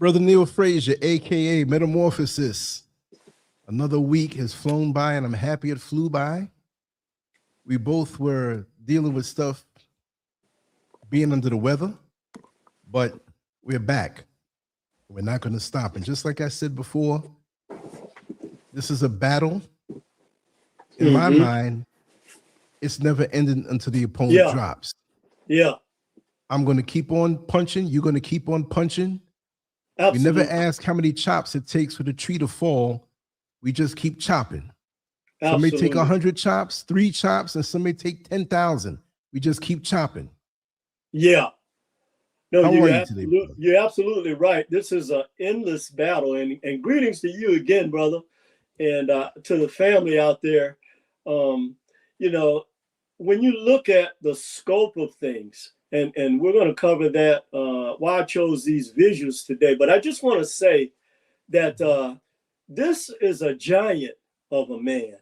Brother Neil Frazier, aka Metamorphosis. Another week has flown by, and I'm happy it flew by. We both were dealing with stuff, being under the weather, but we're back. We're not going to stop. And just like I said before, this is a battle. In my mind, it's never ending until the opponent drops. Yeah. I'm going to keep on punching. You're going to keep on punching. Absolutely. We never ask how many chops it takes for the tree to fall. We just keep chopping. Some may take 100 chops, 3 chops, and some may take 10,000. We just keep chopping. Yeah. No, you're absolutely right. This is an endless battle. And greetings to you again, brother, and to the family out there. You know, when you look at the scope of things, and we're going to cover that, why I chose these visuals today. But I just want to say that this is a giant of a man.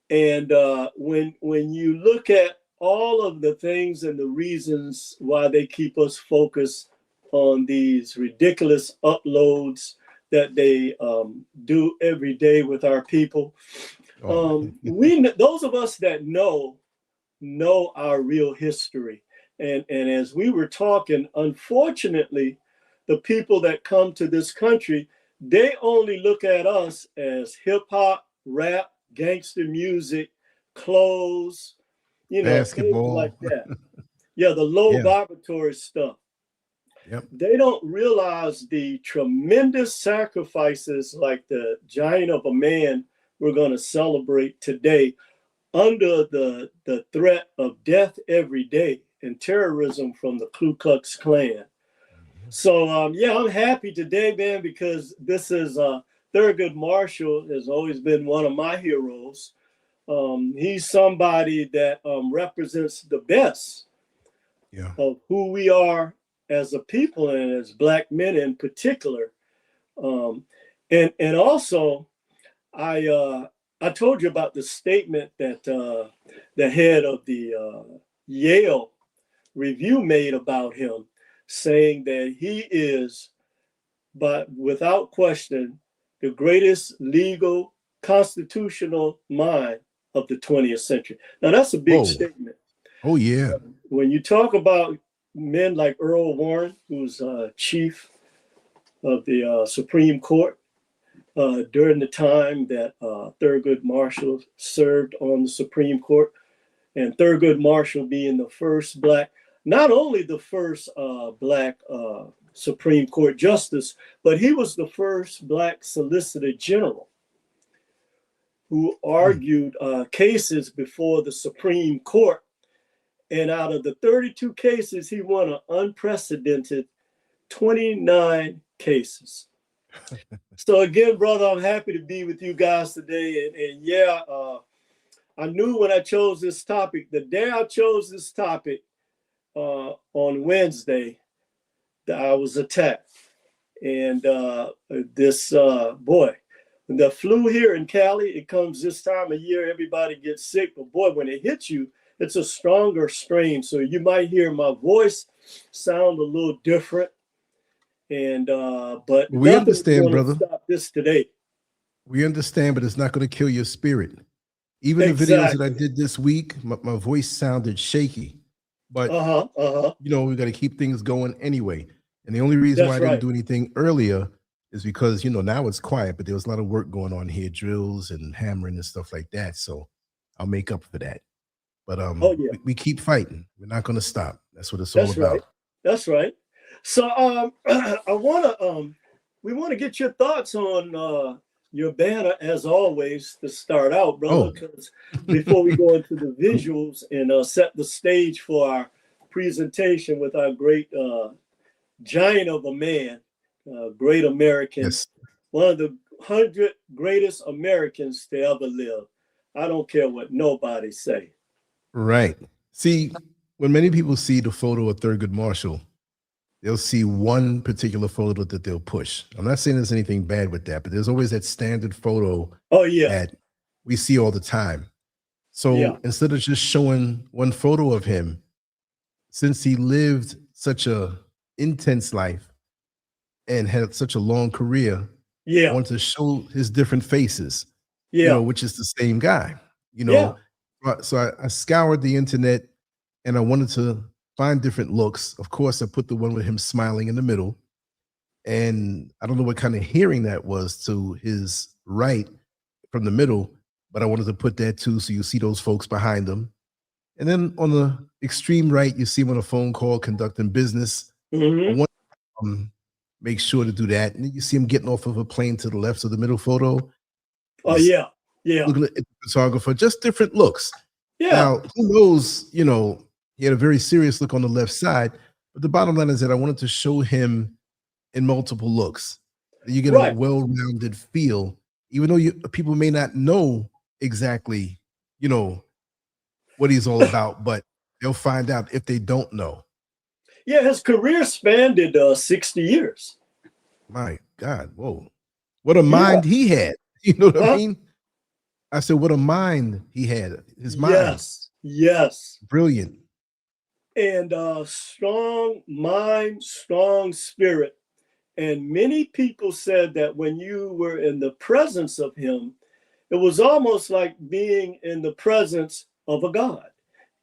And when you look at all of the things and the reasons why they keep us focused on these ridiculous uploads that they do every day with our people, those of us that know our real history. And as we were talking, unfortunately, the people that come to this country, they only look at us as hip hop, rap, gangster music, clothes, you know, basketball, things like that. Yeah, the low vibratory stuff. Yep. They don't realize the tremendous sacrifices like the giant of a man we're going to celebrate today under the threat of death every day and terrorism from the Ku Klux Klan. So, I'm happy today, man, because this is Thurgood Marshall has always been one of my heroes. He's somebody that represents the best of who we are as a people and as Black men in particular. And also, I told you about the statement that the head of the Yale Review made about him, saying that he is, but without question, the greatest legal constitutional mind of the 20th century. Now that's a big statement. Oh yeah. When you talk about men like Earl Warren, who's chief of the Supreme Court during the time that Thurgood Marshall served on the Supreme Court, and Thurgood Marshall being the first Black, not only the first Black Supreme Court justice, but he was the first Black Solicitor General who argued cases before the Supreme Court. And out of the 32 cases, he won an unprecedented 29 cases. So again, brother, I'm happy to be with you guys today. And I knew when I chose this topic, the day I chose this topic on Wednesday, that I was attacked. And this boy, the flu here in Cali, it comes this time of year, everybody gets sick. But boy, when it hits you, it's a stronger strain. So you might hear my voice sound a little different. And but we understand, brother. Stop this today. We understand, but it's not going to kill your spirit. Even the videos that I did this week, my voice sounded shaky. But you know, we got to keep things going anyway. And the only reason why I didn't do anything earlier is because, you know, now it's quiet, but there was a lot of work going on here, drills and hammering and stuff like that. So I'll make up for that. But we keep fighting. We're not going to stop. That's what it's all about. That's right. So we want to get your thoughts on your banner, as always, to start out, brother, because before we go into the visuals and set the stage for our presentation with our great giant of a man, great American, one of the 100 greatest Americans to ever live. I don't care what nobody say. Right. See, when many people see the photo of Thurgood Marshall, they'll see one particular photo that they'll push. I'm not saying there's anything bad with that, but there's always that standard photo that we see all the time. So instead of just showing one photo of him, since he lived such a intense life, and had such a long career. I Yeah. wanted to show his different faces, Yeah. which is the same guy, Yeah. So I scoured the internet and I wanted to find different looks. Of course, I put the one with him smiling in the middle. And I don't know what kind of hearing that was to his right from the middle, but I wanted to put that too. So you see those folks behind him. And then on the extreme right, you see him on a phone call conducting business. I Hmm. want to make sure to do that. And then you see him getting off of a plane to the left of the middle photo. Oh, He's yeah. Yeah. looking at the photographer, just different looks. Yeah. Now, who knows, he had a very serious look on the left side, but the bottom line is that I wanted to show him in multiple looks. You get a Right. well-rounded feel, even though people may not know exactly, what he's all about, but they'll find out if they don't know. Yeah. His career spanned 60 years. My God, whoa. What a Yeah. mind he had. You know what I Huh? mean? I said, what a mind he had. His mind, Yes. Yes. brilliant. And strong mind, strong spirit. And many people said that when you were in the presence of him, it was almost like being in the presence of a God,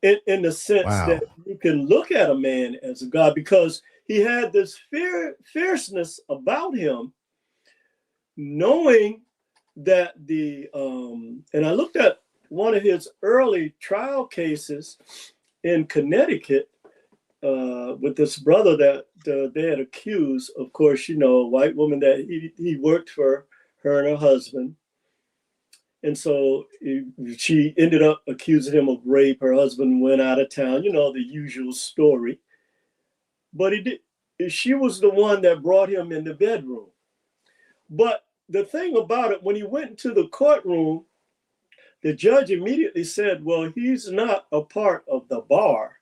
in the sense Wow. that you can look at a man as a God because he had this fierceness about him, knowing that and I looked at one of his early trial cases in Connecticut with this brother that they had accused, of course, a white woman that he worked for, her and her husband. And so she ended up accusing him of rape. Her husband went out of town, the usual story. But she was the one that brought him in the bedroom. But the thing about it, when he went into the courtroom, the judge immediately said, well, he's not a part of the bar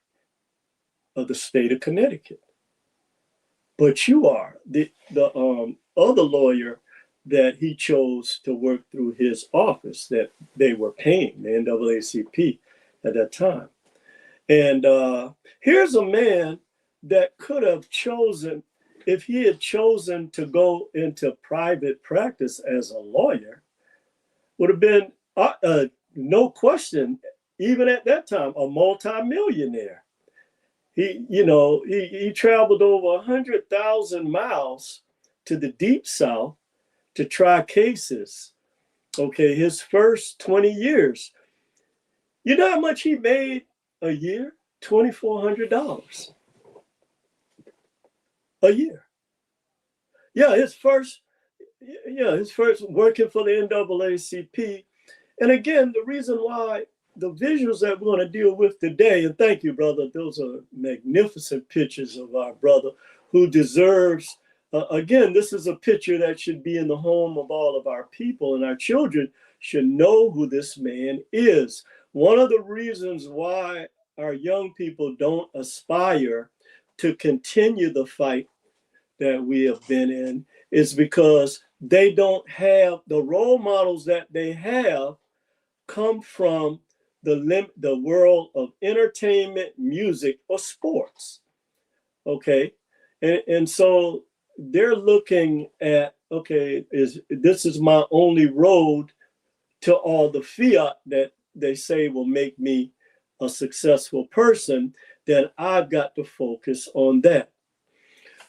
of the state of Connecticut. But you are. The other lawyer that he chose to work through his office that they were paying, the NAACP at that time. And here's a man that could have chosen, if he had chosen to go into private practice as a lawyer, would have been, no question, even at that time, a multimillionaire. He traveled over 100,000 miles to the deep south to try cases. Okay, his first 20 years. You know how much he made a year? $2,400 a year. Yeah, his first working for the NAACP. And again, the reason why the visuals that we're going to deal with today, and thank you, brother, those are magnificent pictures of our brother who deserves, again, this is a picture that should be in the home of all of our people, and our children should know who this man is. One of the reasons why our young people don't aspire to continue the fight that we have been in is because they don't have the role models that they have come from the world of entertainment, music, or sports. Okay. And so they're looking at, okay, this is my only road to all the fiat that they say will make me a successful person, then I've got to focus on that.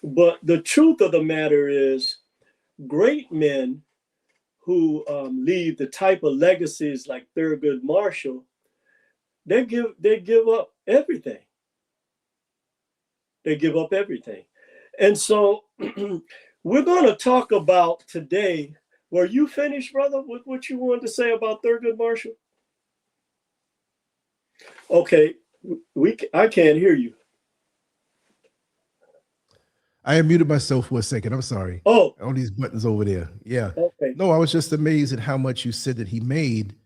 But the truth of the matter is, great men who leave the type of legacies like Thurgood Marshall, they give up everything. They give up everything. And so we're going to talk about today. Were you finished, brother, with what you wanted to say about Thurgood Marshall? Okay, I can't hear you. I unmuted myself for a second. I'm sorry. Oh, All these buttons over there. Yeah. okay. No, I was just amazed at how much you said that he made,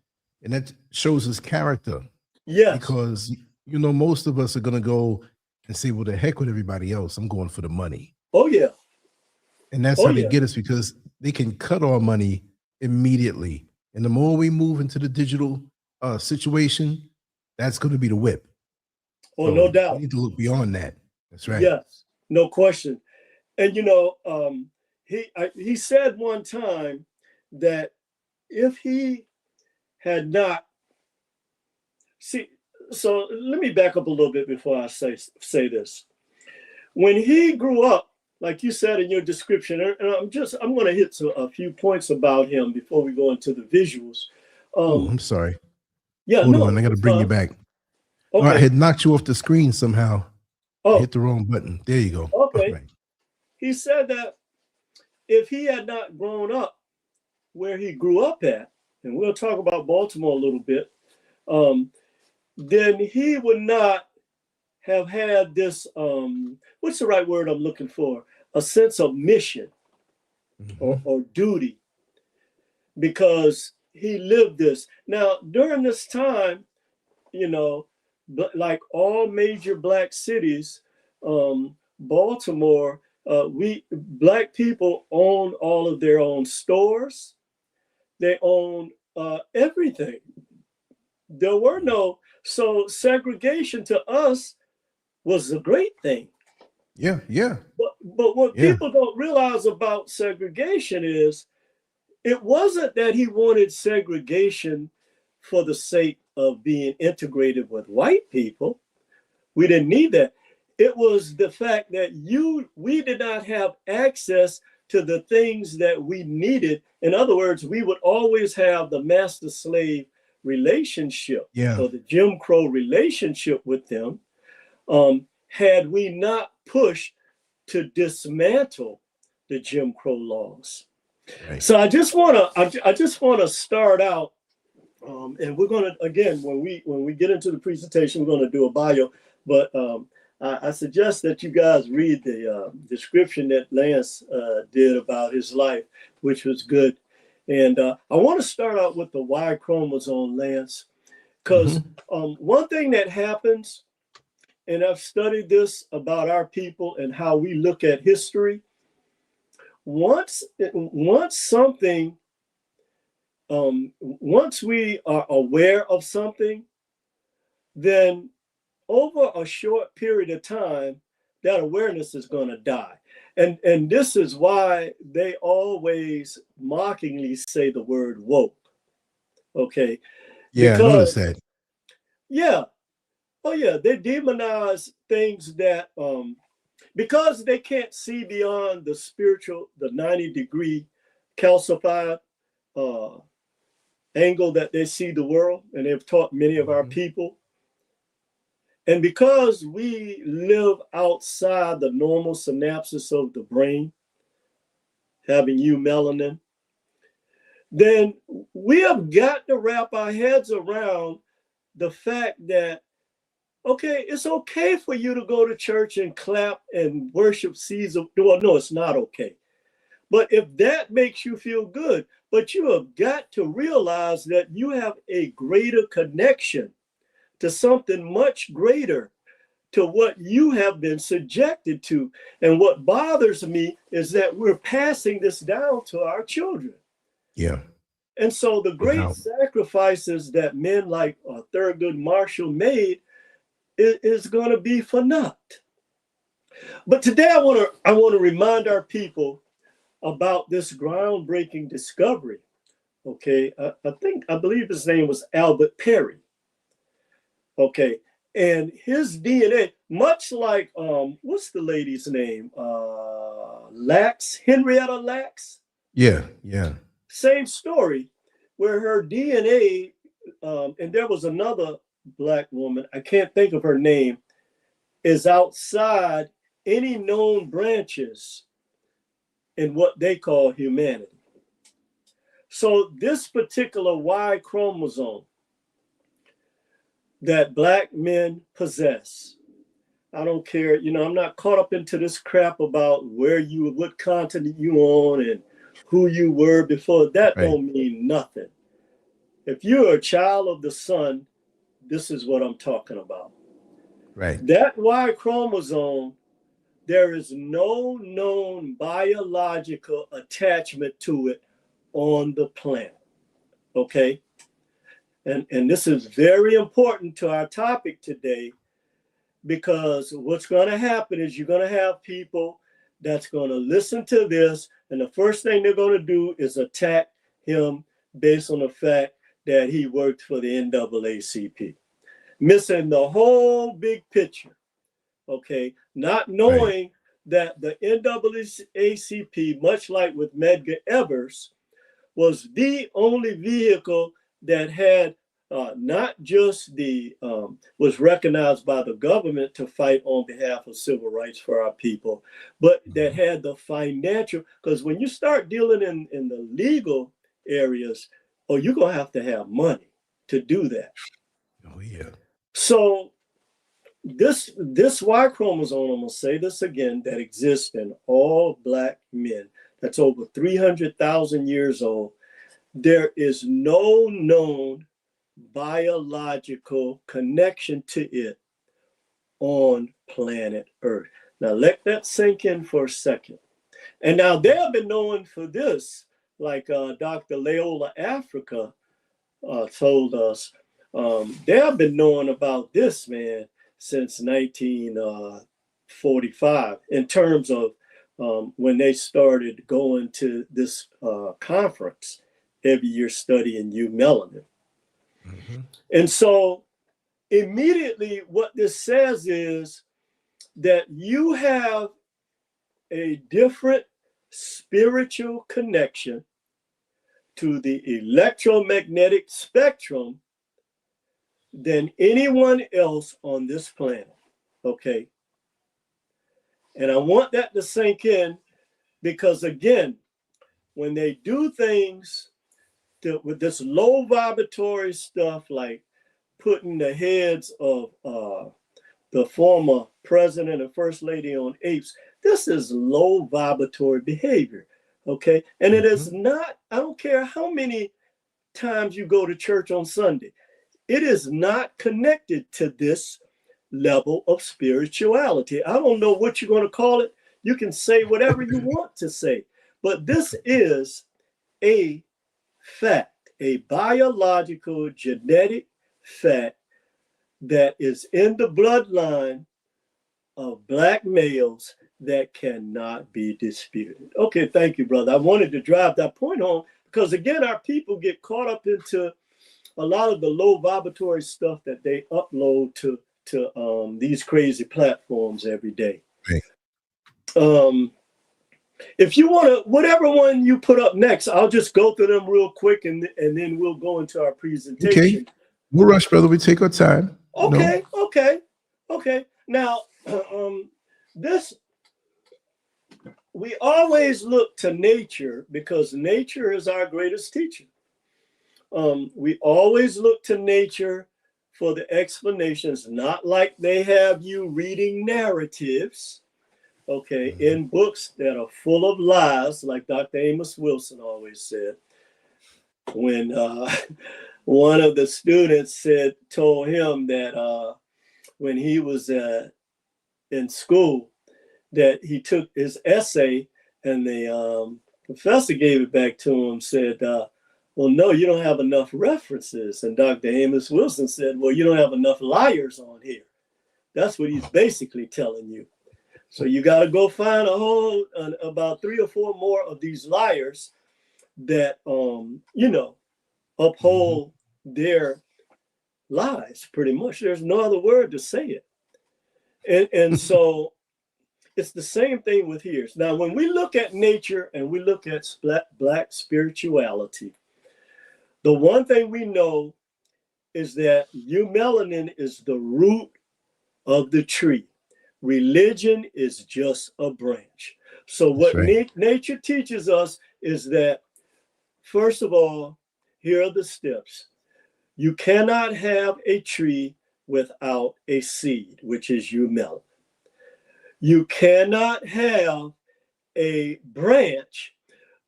and that shows his character. Yes. Because most of us are gonna go and say, "Well, the heck with everybody else. I'm going for the money." Oh yeah. And that's how they get us, because they can cut our money immediately. And the more we move into the digital situation, that's going to be the whip. Oh, no doubt. We need to look beyond that. That's right. Yes, no question. And he said one time that if he had not see, so let me back up a little bit before I say this. When he grew up, like you said in your description, and I'm going to hit a few points about him before we go into the visuals. Oh, I'm sorry. Yeah, hold no, on, I got to bring you back. Okay. Oh, I had knocked you off the screen somehow. Oh, hit the wrong button. There you go. Okay. Right. He said that if he had not grown up where he grew up at, and we'll talk about Baltimore a little bit, then he would not have had this, what's the right word I'm looking for? A sense of mission or duty, because he lived this. Now, during this time, you know, like all major Black cities, Baltimore, Black people own all of their own stores. They own everything. There were so segregation to us was a great thing. Yeah. But what people don't realize about segregation is it wasn't that he wanted segregation for the sake of being integrated with white people. We didn't need that. It was the fact that we did not have access to the things that we needed. In other words, we would always have the master-slave relationship or the Jim Crow relationship with them, had we not pushed to dismantle the Jim Crow laws. Right. So I just want to start out, and we're going to, again, when we get into the presentation, we're going to do a bio, but I suggest that you guys read the description that Lance did about his life, which was good. And I want to start out with the Y chromosome, Lance, because one thing that happens, and I've studied this about our people and how we look at history, once we are aware of something, then over a short period of time, that awareness is going to die. And this is why they always mockingly say the word woke. Okay. Yeah, I noticed that. Yeah. Oh yeah. They demonize things that because they can't see beyond the spiritual, the 90-degree calcified angle that they see the world, and they've taught many of our people. And because we live outside the normal synapses of the brain, having melanin, then we have got to wrap our heads around the fact that, okay, it's okay for you to go to church and clap and worship Caesar. Well, no, it's not okay. But if that makes you feel good, but you have got to realize that you have a greater connection to something much greater, to what you have been subjected to. And what bothers me is that we're passing this down to our children. Yeah. And so the great sacrifices that men like Thurgood Marshall made is going to be for naught. But today I want to remind our people about this groundbreaking discovery. Okay, I believe his name was Albert Perry. Okay, and his DNA, much like what's the lady's name? Henrietta Lacks. Yeah. Same story, where her DNA, and there was another Black woman, I can't think of her name, is outside any known branches in what they call humanity. So this particular Y chromosome that Black men possess, I don't care, I'm not caught up into this crap about what continent you on and who you were before. That don't mean nothing. If you're a child of the sun, this is what I'm talking about. Right. That Y chromosome, there is no known biological attachment to it on the planet. Okay. And this is very important to our topic today, because what's going to happen is you're going to have people that's going to listen to this, and the first thing they're going to do is attack him based on the fact that he worked for the NAACP, missing the whole big picture, okay? Not knowing that the NAACP, much like with Medgar Evers, was the only vehicle that had not just was recognized by the government to fight on behalf of civil rights for our people, but that had the financial, because when you start dealing in the legal areas, you're going to have money to do that. Oh, yeah. So this Y chromosome, I'm going to say this again, that exists in all Black men, that's over 300,000 years old. There is no known biological connection to it on planet Earth. Now let that sink in for a second. And now they have been known for this, like Dr. Leola Africa told us. They have been knowing about this, man, since 1945 in terms of when they started going to this conference every year studying eumelanin. And so immediately what this says is that you have a different spiritual connection to the electromagnetic spectrum than anyone else on this planet, okay? And I want that to sink in because, again, when they do things with this low vibratory stuff, like putting the heads of the former president and first lady on apes, this is low vibratory behavior, okay? And it is not, I don't care how many times you go to church on Sunday, it is not connected to this level of spirituality. I don't know what you're going to call it. You can say whatever you want to say, but this is a fact, a biological genetic fact that is in the bloodline of Black males that cannot be disputed. Okay, thank you, brother. I wanted to drive that point home because, again, our people get caught up into a lot of the low vibratory stuff that they upload to these crazy platforms every day. Right. If you want to, whatever one you put up next, I'll just go through them real quick and then we'll go into our presentation. Okay. No rush, brother. We take our time. Okay, okay. Now, we always look to nature because nature is our greatest teacher. We always look to nature for the explanations, not like they have you reading narratives, okay, in books that are full of lies, like Dr. Amos Wilson always said. When one of the students told him that when he was in school, that he took his essay and the professor gave it back to him, said, well, no, you don't have enough references. And Dr. Amos Wilson said, well, you don't have enough liars on here. That's what he's basically telling you. So you got to go find about 3 or 4 more of these liars that, uphold their lies, pretty much. There's no other word to say it. And so it's the same thing with here. Now, when we look at nature and we look at Black spirituality, the one thing we know is that eumelanin is the root of the tree. Religion is just a branch. So what nature teaches us is that, first of all, here are the steps. You cannot have a tree without a seed, which is eumelanin. You cannot have a branch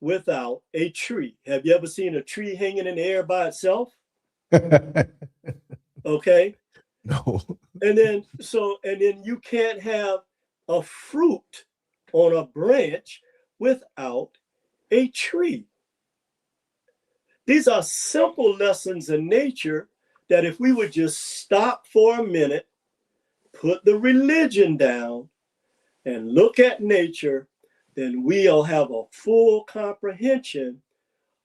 without a tree. Have you ever seen a tree hanging in the air by itself? Okay. No. And then you can't have a fruit on a branch without a tree. These are simple lessons in nature that if we would just stop for a minute, put the religion down, and look at nature, then we'll have a full comprehension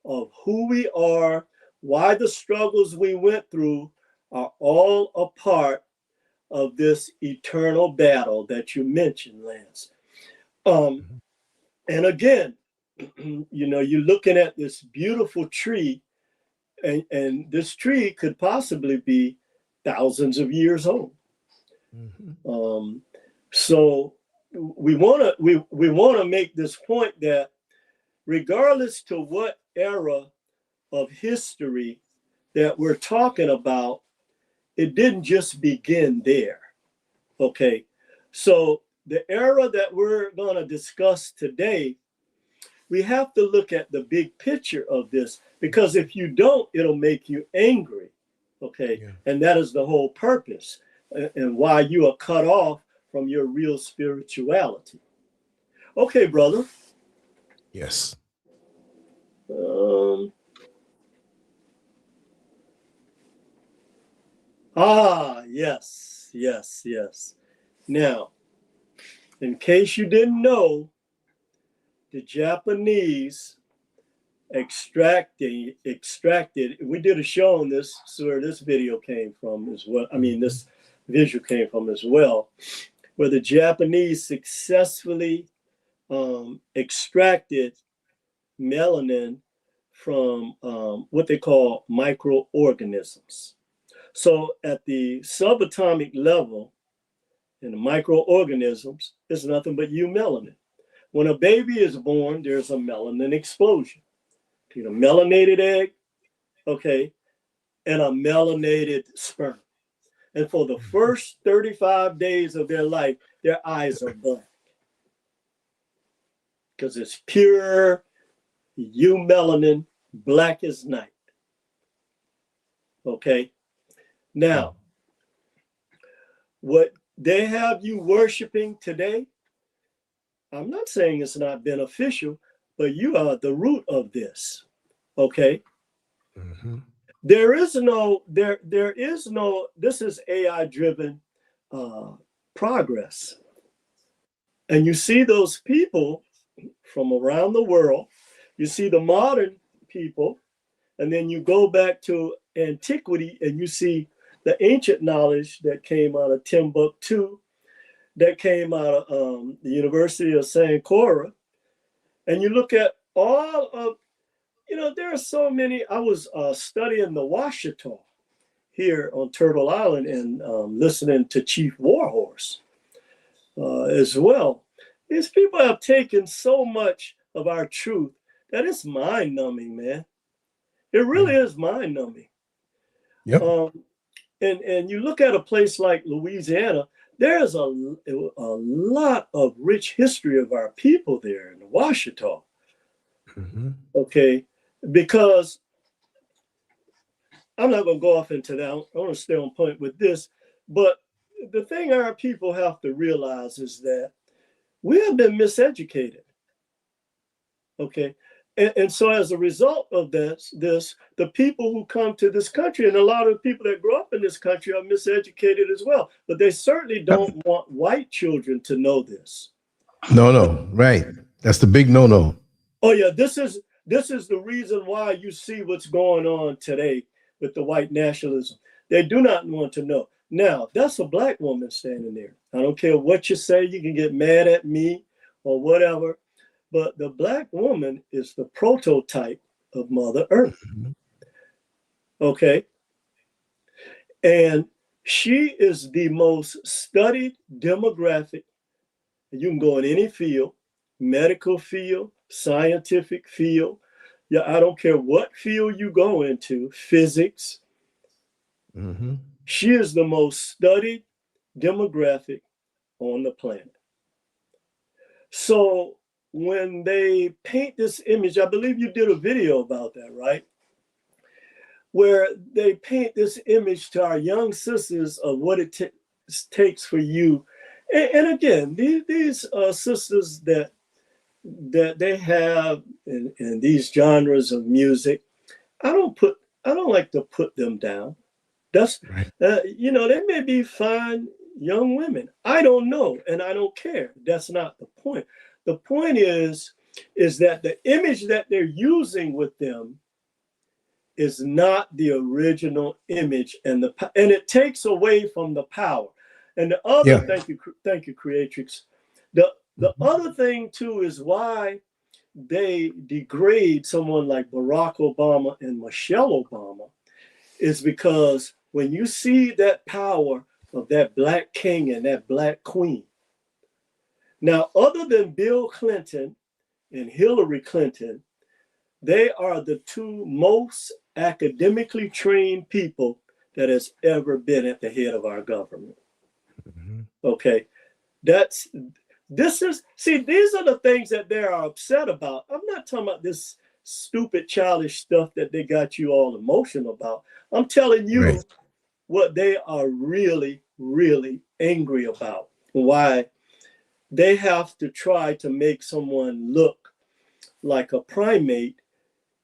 of who we are, why the struggles we went through are all a part of this eternal battle that you mentioned, Lance. And again, you know, you're looking at this beautiful tree, and this tree could possibly be thousands of years old. So we want to make this point that regardless to what era of history that we're talking about, it didn't just begin there. Okay, so the era that we're going to discuss today, we have to look at the big picture of this, because if you don't, it'll make you angry. Okay, and that is the whole purpose and why you are cut off from your real spirituality. Okay, brother. Yes. Yes. Now, in case you didn't know, the Japanese extracted, we did a show on this, so where this video came from as well. I mean, this visual came from as well, where the Japanese successfully extracted melanin from what they call microorganisms. So at the subatomic level, in the microorganisms, it's nothing but eumelanin. When a baby is born, there's a melanin explosion. You know, melanated egg, okay, and a melanated sperm. And for the first 35 days of their life, their eyes are black, because it's pure eumelanin, black as night. Okay. Now, what they have you worshiping today, I'm not saying it's not beneficial, but you are the root of this. Okay. There is no, this is AI driven progress. And you see those people from around the world, you see the modern people, and then you go back to antiquity and you see the ancient knowledge that came out of Timbuktu, that came out of the University of Sankora. And you look at all of, you know, there are so many. I was studying the Washita here on Turtle Island and listening to Chief Warhorse as well. These people have taken so much of our truth that it's mind-numbing, man. It really is mind-numbing. Yep. And you look at a place like Louisiana, there's a lot of rich history of our people there in the Washita. Okay, because I'm not going to go off into that. I want to stay on point with this. But the thing our people have to realize is that we have been miseducated. Okay. And so as a result of this, the people who come to this country, and a lot of people that grow up in this country are miseducated as well, but they certainly don't want white children to know this. No, right. That's the big no. Oh yeah, this is the reason why you see what's going on today with the white nationalism. They do not want to know. Now, that's a black woman standing there. I don't care what you say, you can get mad at me or whatever. But the black woman is the prototype of Mother Earth. Okay. And she is the most studied demographic. You can go in any field, medical field, scientific field. Yeah, I don't care what field you go into, physics. She is the most studied demographic on the planet. So when they paint this image, I believe you did a video about that, right? Where they paint this image to our young sisters of what it takes for you. And again, these sisters that they have in these genres of music, I don't like to put them down. That's right. You know, they may be fine young women. I don't know, and I don't care. That's not the point. the point is that the image that they're using with them is not the original image, and it takes away from the power. And the other, thank you, Creatrix. The other thing too is why they degrade someone like Barack Obama and Michelle Obama is because when you see that power of that black king and that black queen. Now, other than Bill Clinton and Hillary Clinton, they are the two most academically trained people that has ever been at the head of our government. Okay, these are the things that they are upset about. I'm not talking about this stupid, childish stuff that they got you all emotional about. I'm telling you what they are really, really angry about. Why they have to try to make someone look like a primate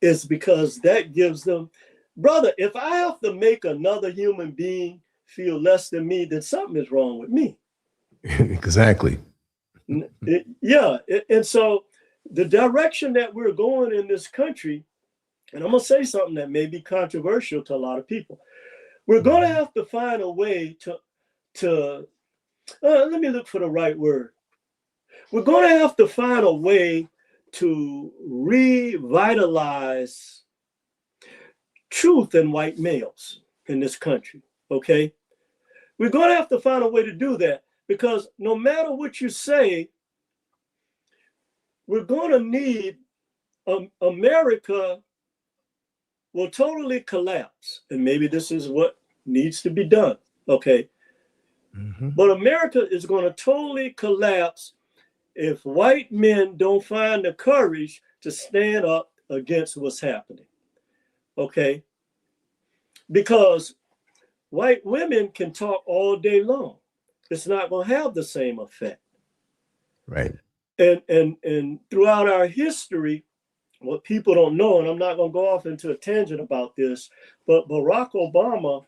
is because that gives them, brother, if I have to make another human being feel less than me, then something is wrong with me. Exactly. And so the direction that we're going in this country, and I'm going to say something that may be controversial to a lot of people. We're going to have to find a way to let me look for the right word. We're going to have to find a way to revitalize truth in white males in this country, okay? We're going to have to find a way to do that because no matter what you say, we're going to need America will totally collapse. And maybe this is what needs to be done, okay? But America is going to totally collapse if white men don't find the courage to stand up against what's happening, okay? Because white women can talk all day long. It's not going to have the same effect. Right. And throughout our history, what people don't know, and I'm not going to go off into a tangent about this, but Barack Obama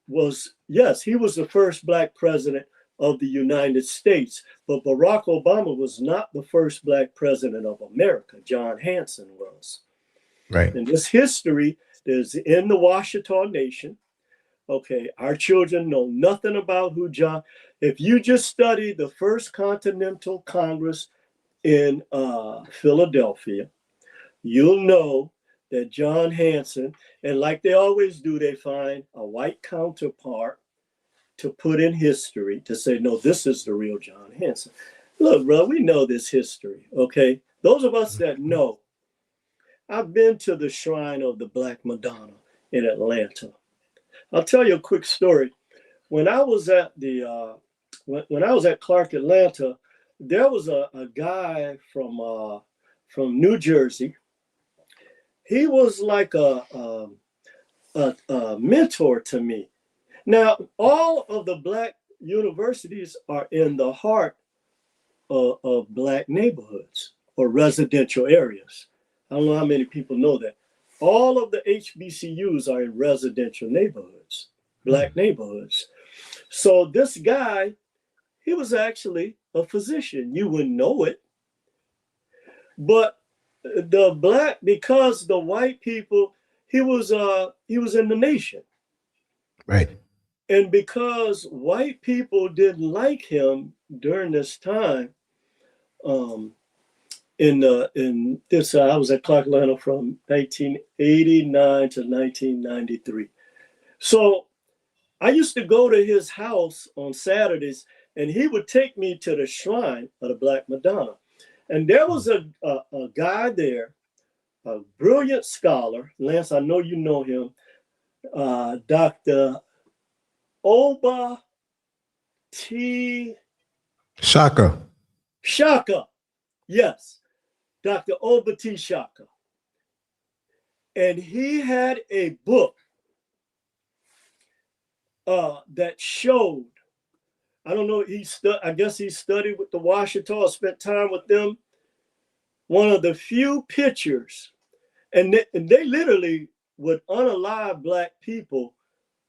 was, yes, he was the first black president of the United States, but Barack Obama was not the first black president of America. John Hanson was. Right. And this history is in the Washita Nation. Okay, our children know nothing about who John. If you just study the First Continental Congress in Philadelphia, you'll know that John Hanson, and like they always do, they find a white counterpart to put in history to say, no, this is the real John Hanson. Look, bro, we know this history, okay? Those of us that know, I've been to the shrine of the Black Madonna in Atlanta. I'll tell you a quick story. When I was at the when I was at Clark, Atlanta, there was a guy from New Jersey. He was like a mentor to me. Now, all of the black universities are in the heart of black neighborhoods or residential areas. I don't know how many people know that. All of the HBCUs are in residential neighborhoods, black neighborhoods. So this guy, he was actually a physician. You wouldn't know it. But because the white people, he was in the nation. Right. And because white people didn't like him during this time, I was at Clark, Atlanta from 1989 to 1993. So I used to go to his house on Saturdays, and he would take me to the shrine of the Black Madonna. And there was a guy there, a brilliant scholar. Lance, I know you know him, Dr. Oba T. Shaka. Shaka. Yes, Dr. Oba T. Shaka. And he had a book that showed, I don't know, I guess he studied with the Washita, spent time with them. One of the few pictures, and they literally would unalive black people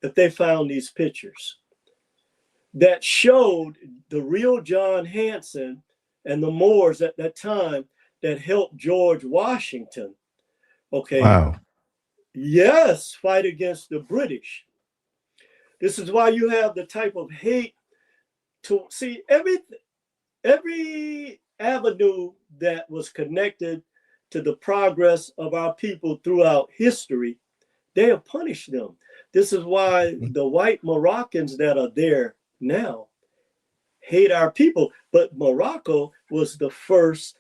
if they found these pictures that showed the real John Hanson and the Moors at that time that helped George Washington, okay, Wow. yes, fight against the British. This is why you have the type of hate to see every avenue that was connected to the progress of our people throughout history. They have punished them. This is why the white Moroccans that are there now hate our people. But Morocco was the first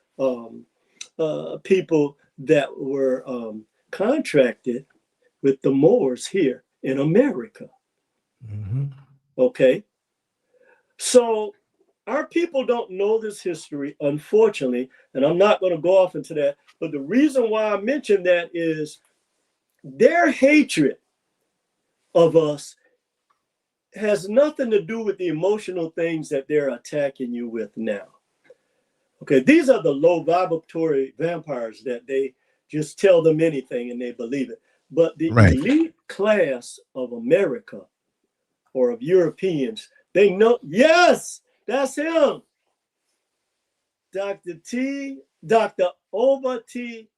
people that were contracted with the Moors here in America. Mm-hmm. Okay. So our people don't know this history, unfortunately, and I'm not going to go off into that. But the reason why I mention that is their hatred of us has nothing to do with the emotional things that they're attacking you with now. Okay, these are the low vibratory vampires that they just tell them anything and they believe it. But the elite class of America or of Europeans, they know, yes, that's him. Dr. Oba T.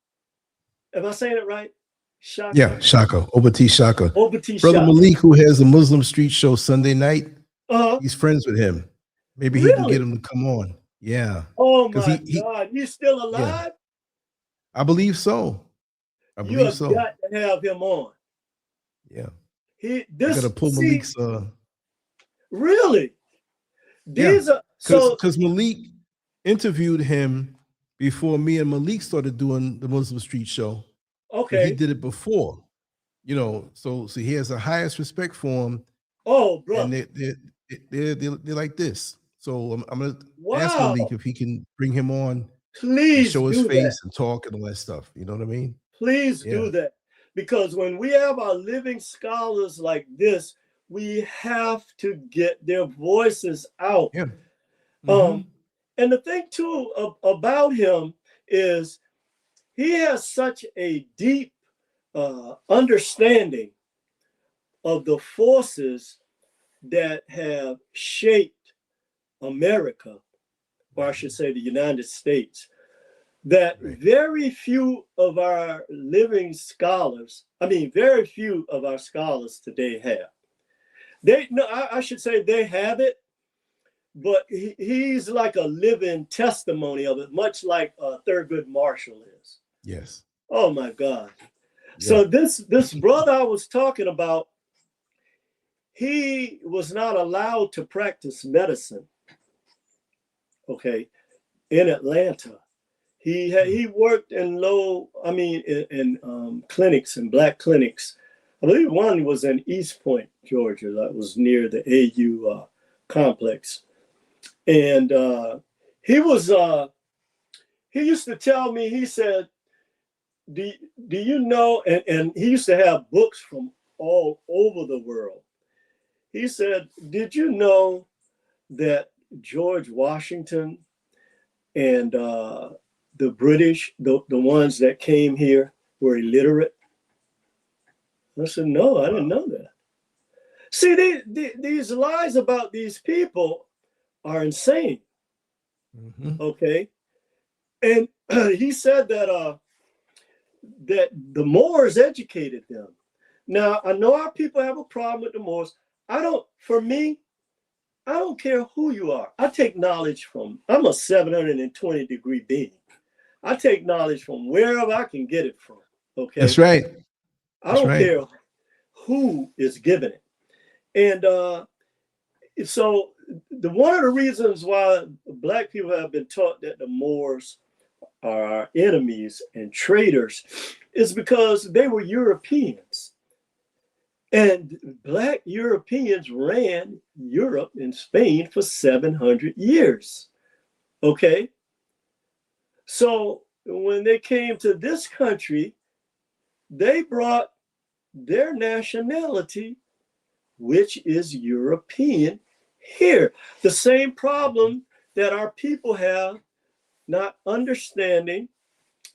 Am I saying it right? Shaka. Yeah, Shaka. Oba T. Shaka. Oba T. Brother Shaka. Malik, who has a Muslim street show Sunday night, Uh-huh. he's friends with him. Maybe he can get him to come on. Yeah. Oh my God, he's still alive? Yeah. I believe so. You have got to have him on. Yeah. I got to pull Malik's. Really? These are because Malik interviewed him before me and Malik started doing the Muslim Street Show. Okay. But he did it before, you know. So he has the highest respect for him. Oh, bro. And they're like this. So I'm gonna ask Malik if he can bring him on. Please show his face and talk and all that stuff. You know what I mean? Please do that. Because when we have our living scholars like this, we have to get their voices out. Yeah. Mm-hmm. And the thing too about him is he has such a deep understanding of the forces that have shaped America, or I should say the United States, that very few of our living scholars, very few of our scholars today have. I should say they have it, but he's like a living testimony of it, much like Thurgood Marshall is. Yes. Oh my God. Yeah. So this brother I was talking about, he was not allowed to practice medicine, okay, in Atlanta. He worked in clinics, in black clinics. I believe one was in East Point, Georgia, that was near the AU complex. And he used to tell me, he said, do you know, and he used to have books from all over the world. He said, did you know that George Washington and the British, the ones that came here, were illiterate? I said, no, I didn't know that. See, these lies about these people are insane. Mm-hmm. Okay. And he said that that the Moors educated them. Now, I know our people have a problem with the Moors. For me, I don't care who you are. I take knowledge I'm a 720 degree being. I take knowledge from wherever I can get it from. Okay. That's right. I don't care who is giving it. And so one of the reasons why Black people have been taught that the Moors are our enemies and traitors is because they were Europeans. And Black Europeans ran Europe and Spain for 700 years. Okay. So when they came to this country, they brought their nationality, which is European, here. The same problem that our people have, not understanding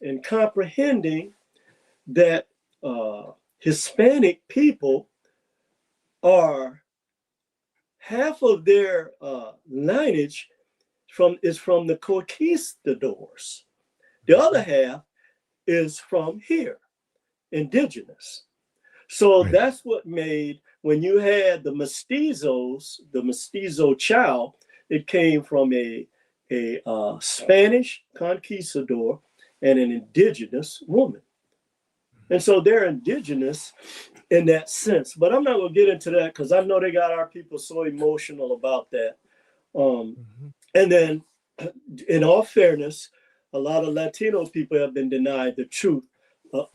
and comprehending that Hispanic people are half of their lineage is from the conquistadors. The other half is from here, indigenous. So Right. that's what made, when you had the mestizos, the mestizo child, it came from a Spanish conquistador and an indigenous woman. And so they're indigenous in that sense. But I'm not going to get into that because I know they got our people so emotional about that. And then, in all fairness, a lot of Latino people have been denied the truth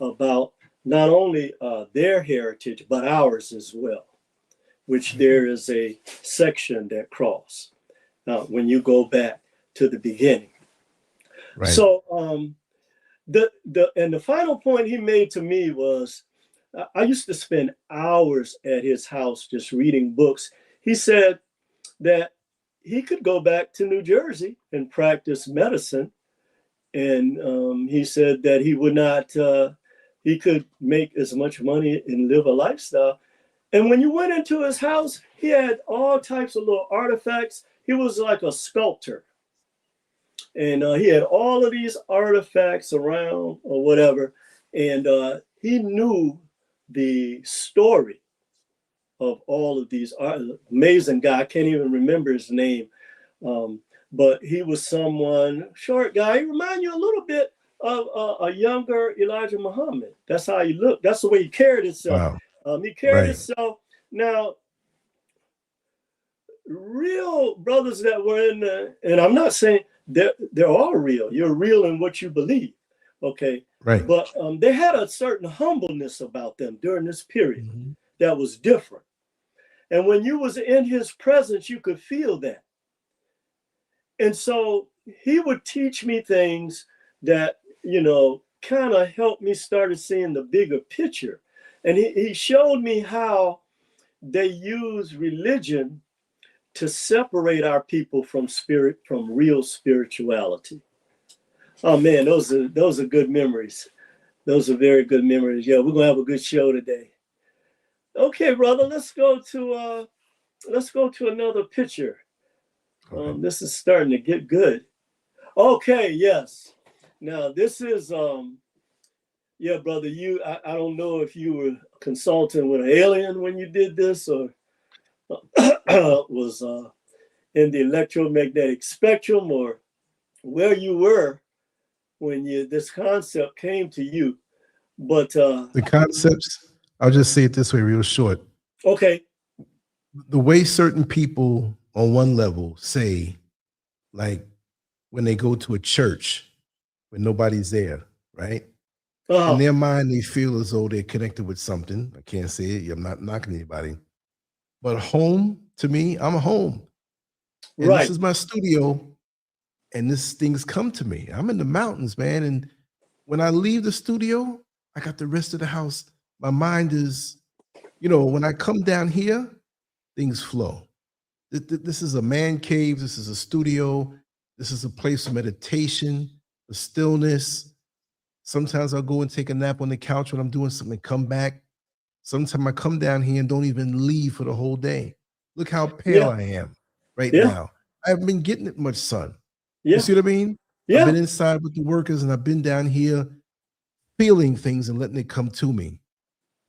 about not only their heritage, but ours as well, which there is a section that cross when you go back to the beginning. Right. So the final point he made to me was, I used to spend hours at his house just reading books. He said that he could go back to New Jersey and practice medicine. And he said that he would not, he could make as much money and live a lifestyle. And when you went into his house, he had all types of little artifacts. He was like a sculptor. And he had all of these artifacts around or whatever. And he knew the story of all of these. Amazing guy. I can't even remember his name. But he was someone, short guy. He reminded you a little bit of a younger Elijah Muhammad. That's how he looked. That's the way he carried himself. Wow. He carried himself. Now, real brothers that were in the, and I'm not saying they're all real. You're real in what you believe. Okay. Right. But they had a certain humbleness about them during this period that was different. And when you was in his presence, you could feel that. And so he would teach me things that, you know, kind of helped me started seeing the bigger picture. And he showed me how they use religion to separate our people from spirit, from real spirituality. Oh man, those are good memories. Those are very good memories. Yeah, we're gonna have a good show today. Okay, brother, let's go to another picture. This is starting to get good. Okay, yes. Now this is yeah, brother, I don't know if you were consulting with an alien when you did this or was in the electromagnetic spectrum or where you were when this concept came to you. But the concepts, I'll just say it this way real short. Okay. The way certain people on one level say, like when they go to a church when nobody's there, right? In their mind, they feel as though they're connected with something. I can't say it. I'm not knocking anybody. But home, to me, I'm home. And this is my studio. And this things come to me. I'm in the mountains, man. And when I leave the studio, I got the rest of the house. My mind is, you know, when I come down here, things flow. This is a man cave. This is a studio. This is a place of meditation, for stillness. Sometimes I'll go and take a nap on the couch when I'm doing something, come back. Sometimes I come down here and don't even leave for the whole day. Look how pale I am right now. I haven't been getting it much sun. You see what I mean? I've been inside with the workers and I've been down here feeling things and letting it come to me.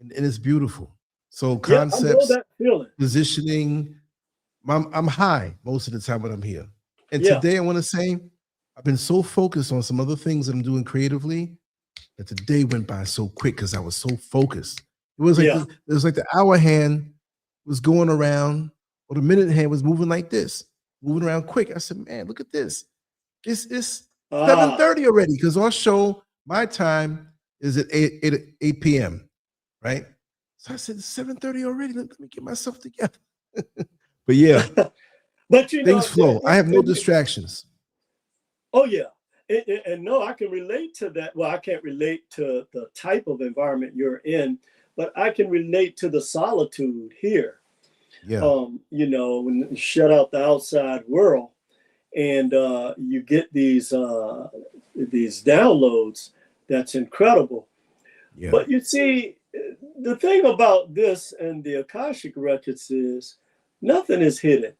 And it's beautiful. So concepts, I know that feeling. Positioning, I'm high most of the time when I'm here. And today I want to say, I've been so focused on some other things that I'm doing creatively that the day went by so quick because I was so focused. It was like it was like the hour hand was going around, or the minute hand was moving like this, moving around quick. I said, man, look at this. It's 7:30 already because our show, my time is at 8 p.m. Right? So I said, it's 7:30 already. Let me get myself together. But yeah, but you things flow. I have no distractions. Oh yeah. And no, I can relate to that. Well, I can't relate to the type of environment you're in, but I can relate to the solitude here. Yeah. You know, when you shut out the outside world and you get these downloads, that's incredible. Yeah. But you see, the thing about this and the Akashic records is nothing is hidden.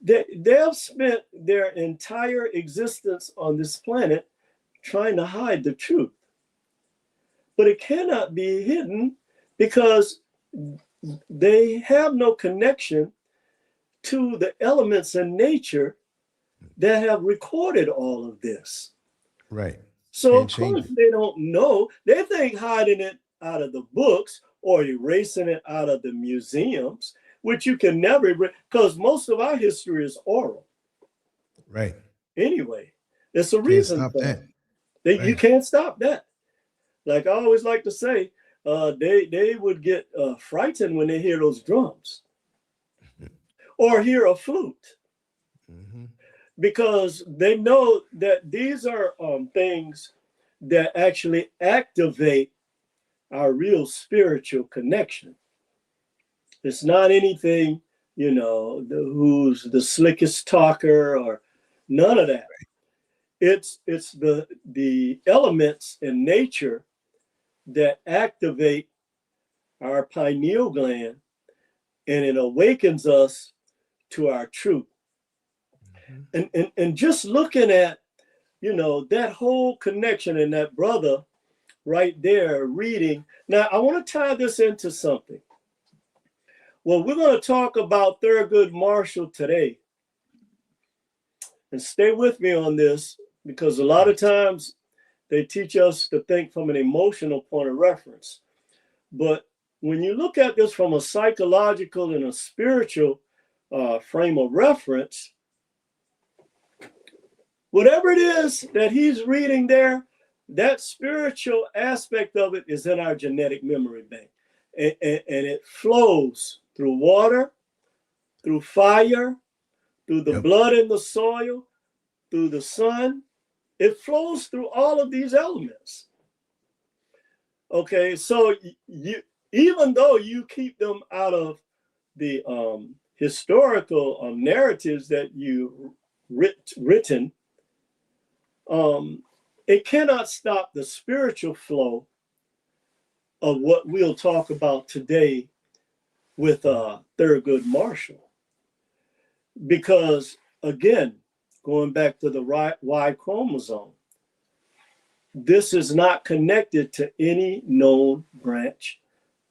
they've spent their entire existence on this planet trying to hide the truth. But it cannot be hidden because they have no connection to the elements in nature that have recorded all of this. Right. So Can't of change course it. they don't know. They think hiding it out of the books or erasing it out of the museums, which you can never erase, because most of our history is oral. Right. Anyway, it's a Can't reason stop for that. it. You Right. can't stop that. Like I always like to say, they would get frightened when they hear those drums or hear a flute, Mhm. because they know that these are things that actually activate our real spiritual connection. It's not anything, who's the slickest talker or none of that. It's the elements in nature that activate our pineal gland, and it awakens us to our truth. Mhm. And just looking at, that whole connection and that brother right there reading. Now, I want to tie this into something. Well, we're going to talk about Thurgood Marshall today. And stay with me on this, because a lot of times they teach us to think from an emotional point of reference. But when you look at this from a psychological and a spiritual frame of reference, whatever it is that he's reading there, that spiritual aspect of it is in our genetic memory bank. And it flows through water, through fire, through the Yep. blood in the soil, through the sun. It flows through all of these elements. Okay, so you, even though you keep them out of the historical narratives that you written, it cannot stop the spiritual flow of what we'll talk about today with Thurgood Marshall. Because again, going back to the Y chromosome, this is not connected to any known branch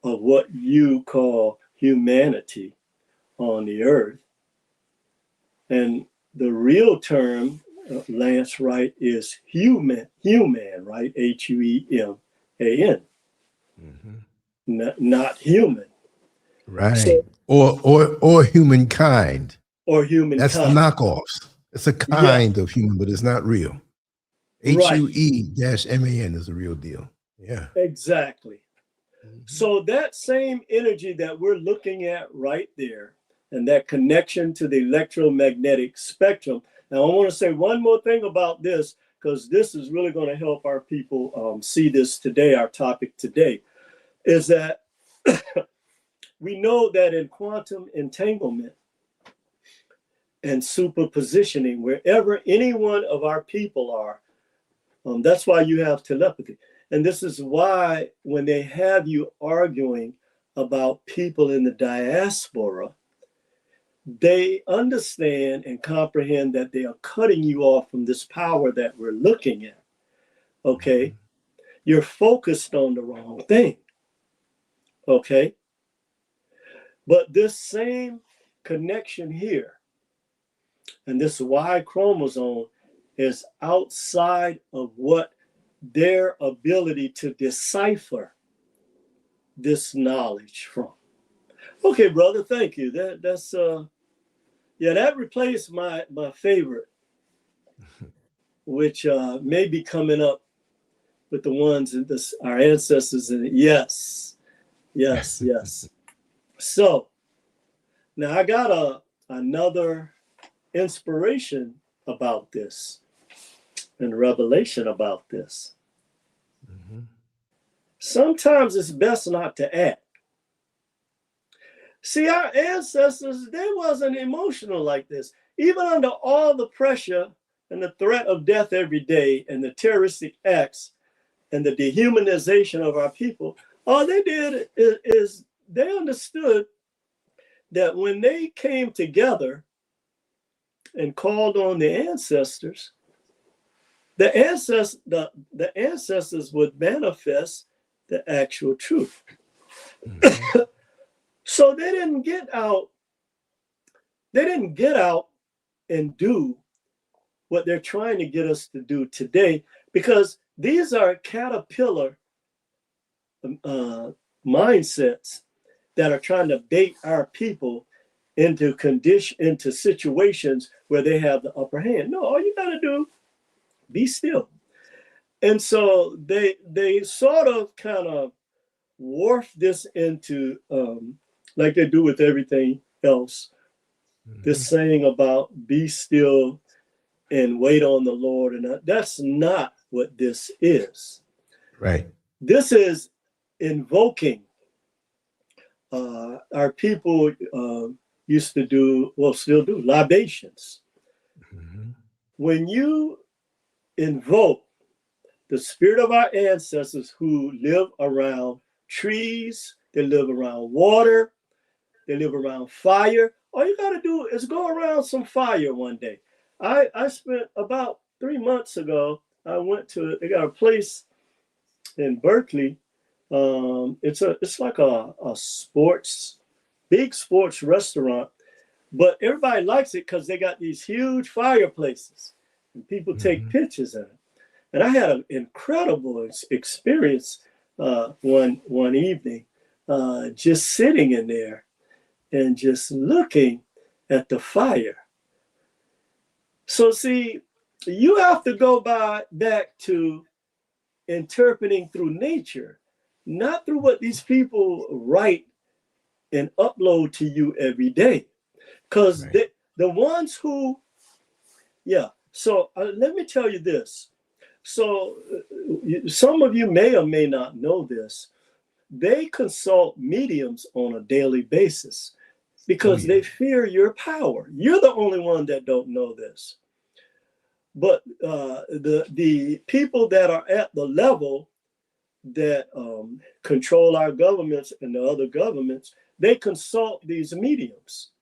of what you call humanity on the earth. And the real term, Lance Wright, is human, right? Hueman, not human. Right. So, Or humankind. or That's the humankind. knockoffs. It's a Yeah, kind of human, but it's not real. right, HUE-MAN is the real deal. Yeah. exactly. Mhm. So that same energy that we're looking at right there, and that connection to the electromagnetic spectrum. Now, I want to say one more thing about this, because this is really going to help our people see this today. Our topic today is that we know that in quantum entanglement and superpositioning, wherever any one of our people are, that's why you have telepathy. And this is why when they have you arguing about people in the diaspora, they understand and comprehend that they are cutting you off from this power that we're looking at. Okay. You're focused on the wrong thing. Okay. But this same connection here and this Y chromosome is outside of what their ability to decipher this knowledge from. Okay, brother, thank you. That's that replaced my favorite, which may be coming up with the ones in this our ancestors. And yes, yes, yes. So now I got another inspiration about this and revelation about this. Sometimes it's best not to act. See, our ancestors, they wasn't emotional like this. Even under all the pressure and the threat of death every day and the terroristic acts and the dehumanization of our people, all they did is they understood that when they came together, and called on the ancestors, the ancestors would manifest the actual truth. Mhm. So they didn't get out and do what they're trying to get us to do today, because these are caterpillar mindsets that are trying to bait our people into situations where they have the upper hand. No, all you got to do, be still. And so they sort of kind of warp this into, like they do with everything else, this saying about be still and wait on the Lord. And that's not what this is. Right. This is invoking. Our people used to do, well, still do, libations. Mhm. When you invoke the spirit of our ancestors who live around trees, they live around water, they live around fire, all you got to do is go around some fire one day. I spent about 3 months ago, I went to, they got a place in Berkeley. It's like a big sports restaurant, but everybody likes it because they got these huge fireplaces and people take Mhm. pictures in it. And I had an incredible experience one evening, just sitting in there and just looking at the fire. So see, you have to go back to interpreting through nature, not through what these people write and upload to you every day. Because Right. the ones who, yeah. So let me tell you this. So some of you may or may not know this. They consult mediums on a daily basis Oh because yeah. they fear your power. You're the only one that don't know this. But the people that are at the level that control our governments and the other governments, they consult these mediums.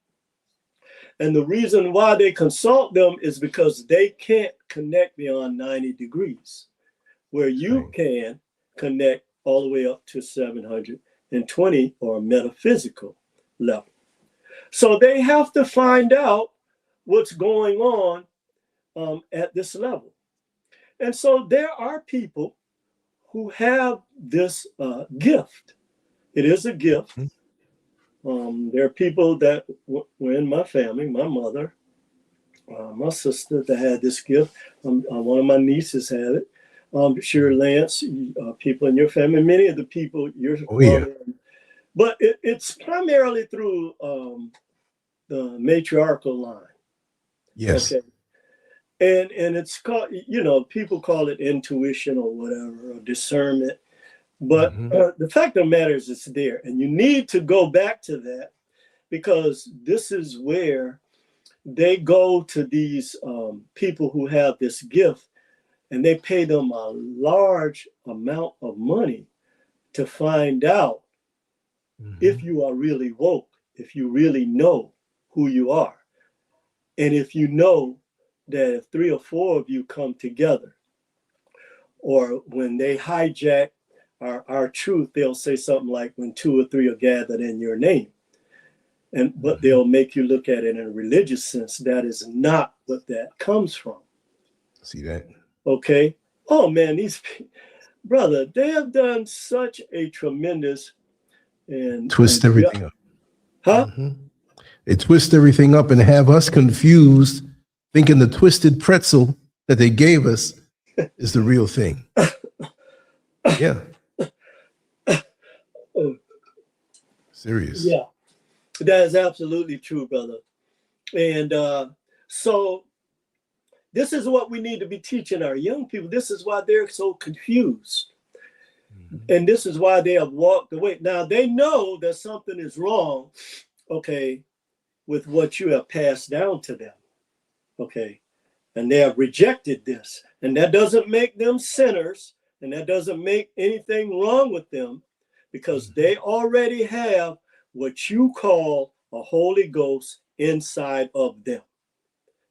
And the reason why they consult them is because they can't connect beyond 90 degrees, where you Right. can connect all the way up to 720 or a metaphysical level. So they have to find out what's going on at this level. And so there are people who have this gift. It is a gift. Mhm. There are people that were in my family, my mother, my sister that had this gift. One of my nieces had it. Sure, Lance, people in your family, many of the people, your Oh yeah. mother. But it's primarily through the matriarchal line. Yes. Okay. And it's called, people call it intuition or whatever, or discernment. But Mhm. the fact of the matter is it's there. And you need to go back to that, because this is where they go to these people who have this gift, and they pay them a large amount of money to find out if Mhm. you are really woke, if you really know who you are. And if you know that if 3 or 4 of you come together, or when they hijack our truth, they'll say something like, when 2 or 3 are gathered in your name. But Mhm. they'll make you look at it in a religious sense. That is not what that comes from. See that? Okay. Oh man, these brother, they have done such a tremendous Twist and yeah, everything up. huh? Mhm. They twist everything up and have us confused, thinking the twisted pretzel that they gave us is the real thing. Yeah, Oh, serious. yeah, that is absolutely true, brother. And so this is what we need to be teaching our young people. This is why they're so confused. Mhm. And this is why they have walked away. Now they know that something is wrong, okay, with what you have passed down to them. Okay. And they have rejected this. And that doesn't make them sinners. And that doesn't make anything wrong with them, because Mhm. they already have what you call a Holy Ghost inside of them.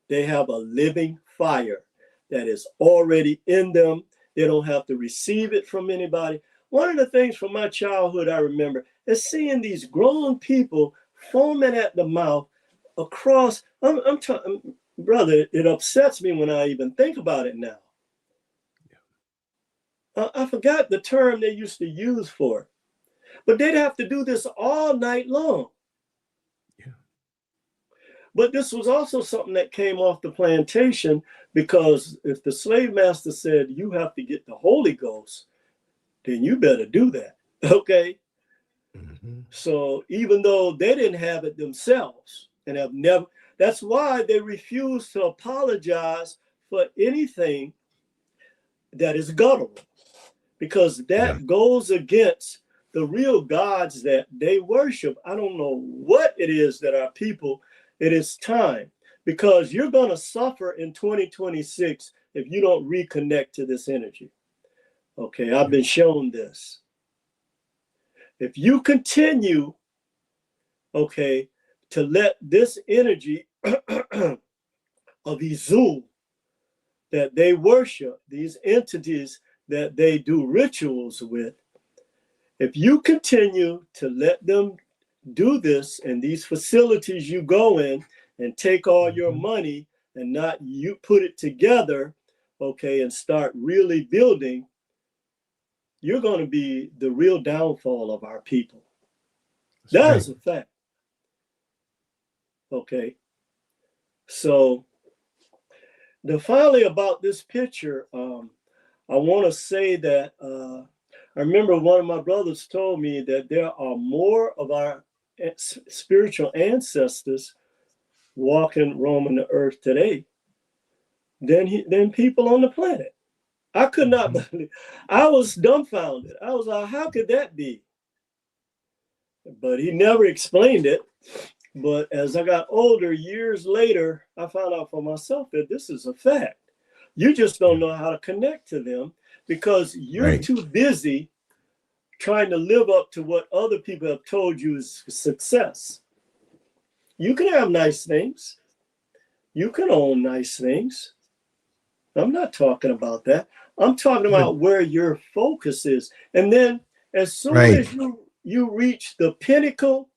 They have a living fire that is already in them. They don't have to receive it from anybody. One of the things from my childhood I remember is seeing these grown people foaming at the mouth across. Brother, it upsets me when I even think about it now. I forgot the term they used to use for it, but they'd have to do this all night long. Yeah. But this was also something that came off the plantation, because if the slave master said you have to get the Holy Ghost, then you better do that. Okay. Mm-hmm. So even though they didn't have it themselves and have never, that's why they refuse to apologize for anything that is guttural, because that goes against the real gods that they worship. I don't know what it is that our people, it is time, because you're going to suffer in 2026 if you don't reconnect to this energy. Okay, I've been shown this. If you continue, okay, to let this energy of Izul that they worship, these entities that they do rituals with, if you continue to let them do this in these facilities you go in and take all your money and not you put it together, okay, and start really building, you're going to be the real downfall of our people. That is a fact. Okay. So finally about this picture, I want to say that I remember one of my brothers told me that there are more of our spiritual ancestors walking, roaming the earth today than people on the planet. I could not believe. I was dumbfounded. I was like, how could that be? But he never explained it. But as I got older, years later, I found out for myself that this is a fact. You just don't know how to connect to them because you're too busy trying to live up to what other people have told you is success. You can have nice things. You can own nice things. I'm not talking about that. I'm talking about where your focus is. And then as soon as you reach the pinnacle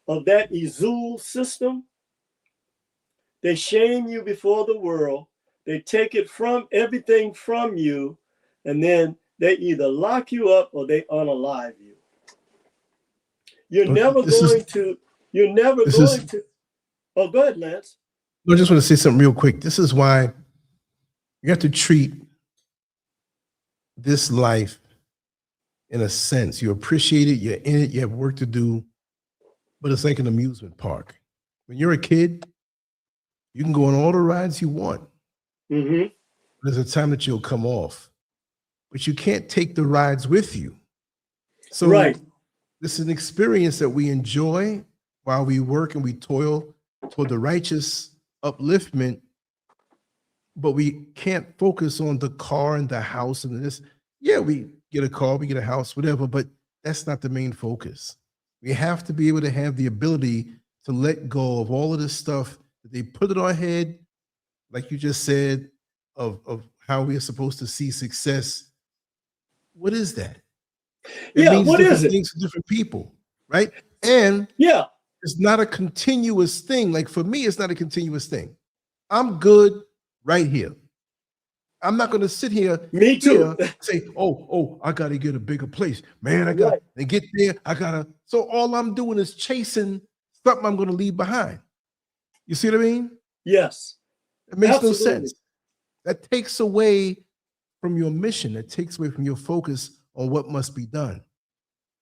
of that Izul system, they shame you before the world. They take it from everything from you, and then they either lock you up or they unalive you. You're never going to. Oh, go ahead, Lance. I just want to say something real quick. This is why you have to treat this life in a sense. You appreciate it, you're in it, you have work to do, but it's like an amusement park. When you're a kid, you can go on all the rides you want. Mm-hmm. There's a time that you'll come off, but you can't take the rides with you. So this is an experience that we enjoy while we work and we toil toward the righteous upliftment, but we can't focus on the car and the house and this. Yeah, we get a car, we get a house, whatever, but that's not the main focus. We have to be able to have the ability to let go of all of this stuff that they put in our head, like you just said, of how we are supposed to see success. What is that? It means what different is it? things to different people, right? And it's not a continuous thing. Like for me, it's not a continuous thing. I'm good right here. I'm not going to sit here. Me too. Say, oh, I got to get a bigger place, man. I got to get there. I gotta. So all I'm doing is chasing something I'm going to leave behind. You see what I mean? Yes. It makes no sense. That takes away from your mission. That takes away from your focus on what must be done.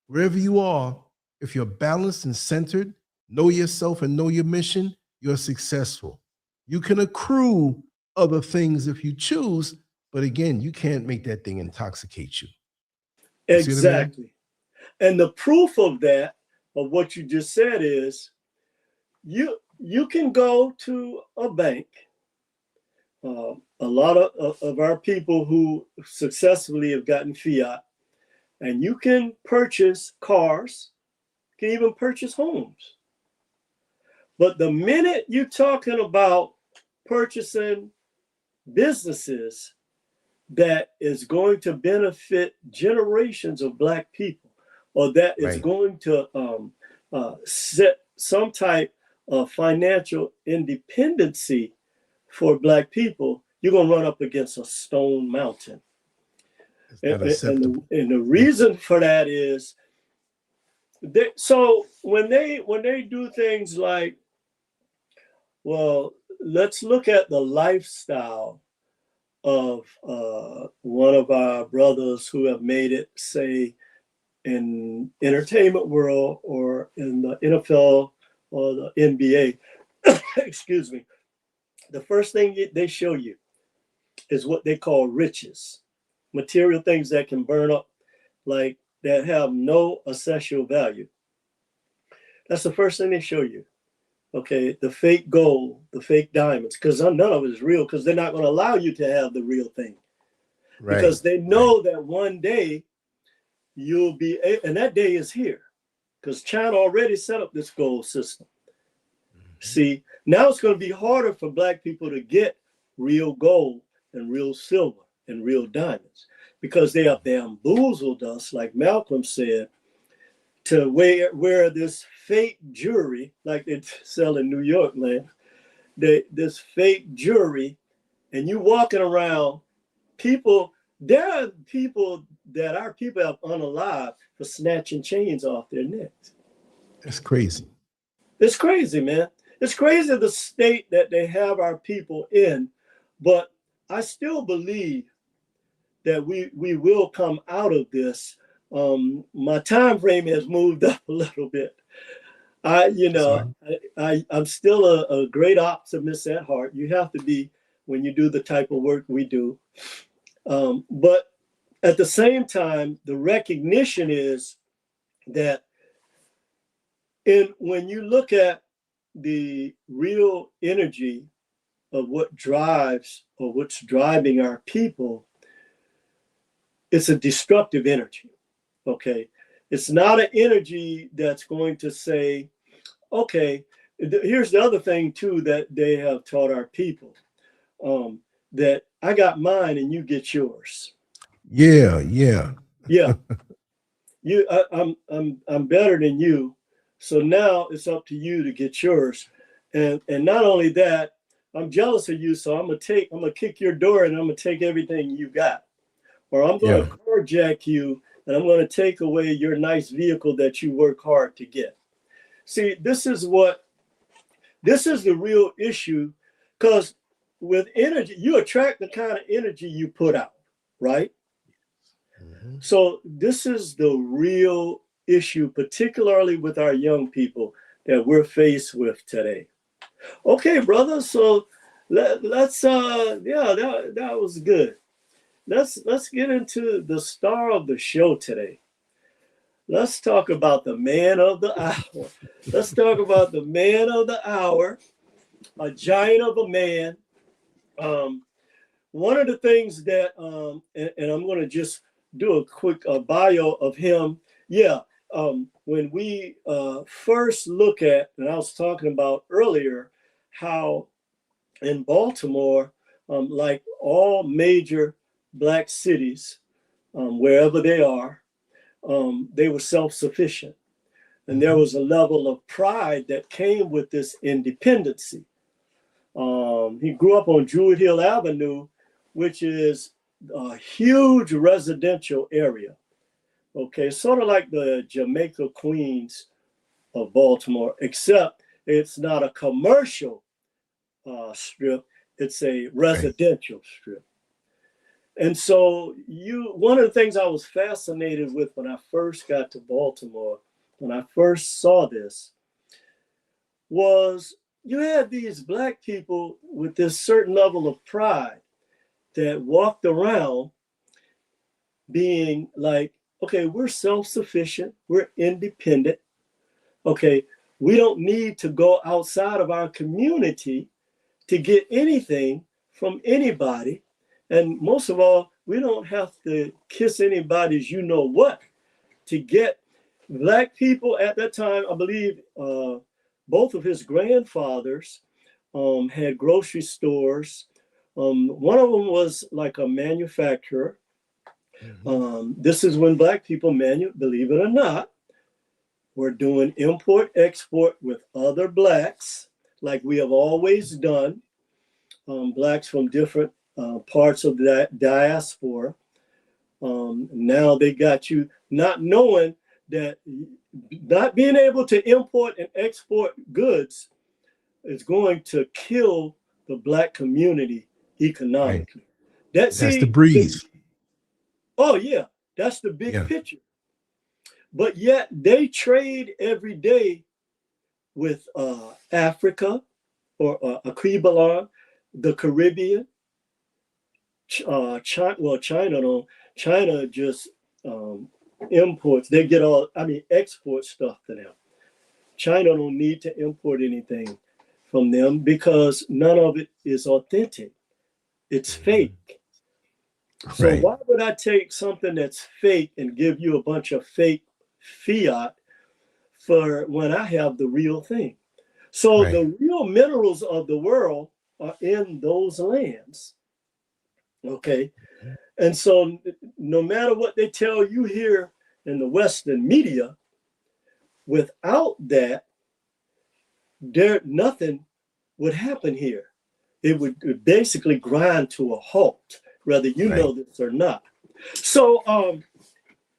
Wherever you are, if you're balanced and centered, know yourself and know your mission, you're successful. You can accrue other things if you choose, but again, you can't make that thing intoxicate you. Exactly. And the proof of that, of what you just said, is you can go to a bank. A lot of our people who successfully have gotten fiat, and you can purchase cars, you can even purchase homes. But the minute you're talking about purchasing businesses that is going to benefit generations of Black people, or that is Right. going to set some type of financial independency for Black people, you're going to run up against a stone mountain. It's not acceptable. And the reason for that is, so when they do things like, well, let's look at the lifestyle of one of our brothers who have made it, say, in entertainment world or in the NFL or the NBA. Excuse me. The first thing they show you is what they call riches, material things that can burn up, like that have no essential value. That's the first thing they show you. Okay, the fake gold, the fake diamonds, because none of it is real, because they're not going to allow you to have the real thing. Right. Because they know that one day you'll be, and that day is here, because China already set up this gold system. See, now it's going to be harder for Black people to get real gold and real silver and real diamonds, because they have bamboozled us, like Malcolm said, to wear this fake jewelry, like they sell in New York, man. This fake jewelry, and you walking around, there are people that our people have unalived for snatching chains off their necks. That's crazy. It's crazy, man. It's crazy the state that they have our people in, but I still believe that we will come out of this. My time frame has moved up a little bit. I'm still a great optimist at heart. You have to be when you do the type of work we do. But at the same time, the recognition is that when you look at the real energy of what drives or what's driving our people, it's a destructive energy. Okay, it's not an energy that's going to say, okay, here's the other thing too that they have taught our people, that I got mine and you get yours. Yeah. I'm better than you, so now it's up to you to get yours, and not only that, I'm jealous of you, so I'm gonna kick your door and I'm gonna take everything you got, or I'm gonna carjack you. And I'm going to take away your nice vehicle that you work hard to get. See, this is the real issue, because with energy, you attract the kind of energy you put out, right? Mm-hmm. So this is the real issue, particularly with our young people that we're faced with today. Okay, brother. So let's that was good. Let's get into the star of the show today. Let's talk about the man of the hour. Let's talk about the man of the hour, a giant of a man. One of the things that, and I'm going to just do a quick bio of him. When we first look at, and I was talking about earlier, how in Baltimore, like all major Black cities, wherever they are, they were self-sufficient. And there was a level of pride that came with this independency. He grew up on Druid Hill Avenue, which is a huge residential area. Okay, sort of like the Jamaica Queens of Baltimore, except it's not a commercial strip, it's a residential strip. And so one of the things I was fascinated with when I first got to Baltimore, when I first saw this, was you had these Black people with this certain level of pride that walked around being like, okay, we're self-sufficient, we're independent. Okay, we don't need to go outside of our community to get anything from anybody. And most of all, we don't have to kiss anybody's you know what to get. Black people at that time, I believe both of his grandfathers had grocery stores. One of them was like a manufacturer. This is when Black people, believe it or not, were doing import export with other Blacks, like we have always done. Blacks from different parts of the diaspora. Now they got you not knowing that not being able to import and export goods is going to kill the Black community economically. It has to breathe. Oh yeah, that's the big picture. But yet they trade every day with Africa or Aquibalon, the Caribbean, China. Well, China just imports. They get export stuff to them. China don't need to import anything from them because none of it is authentic. It's fake. So why would I take something that's fake and give you a bunch of fake fiat for when I have the real thing? So the real minerals of the world are in those lands. Okay. And so no matter what they tell you here in the Western media, without that, nothing would happen here. It would basically grind to a halt, whether you know this or not. So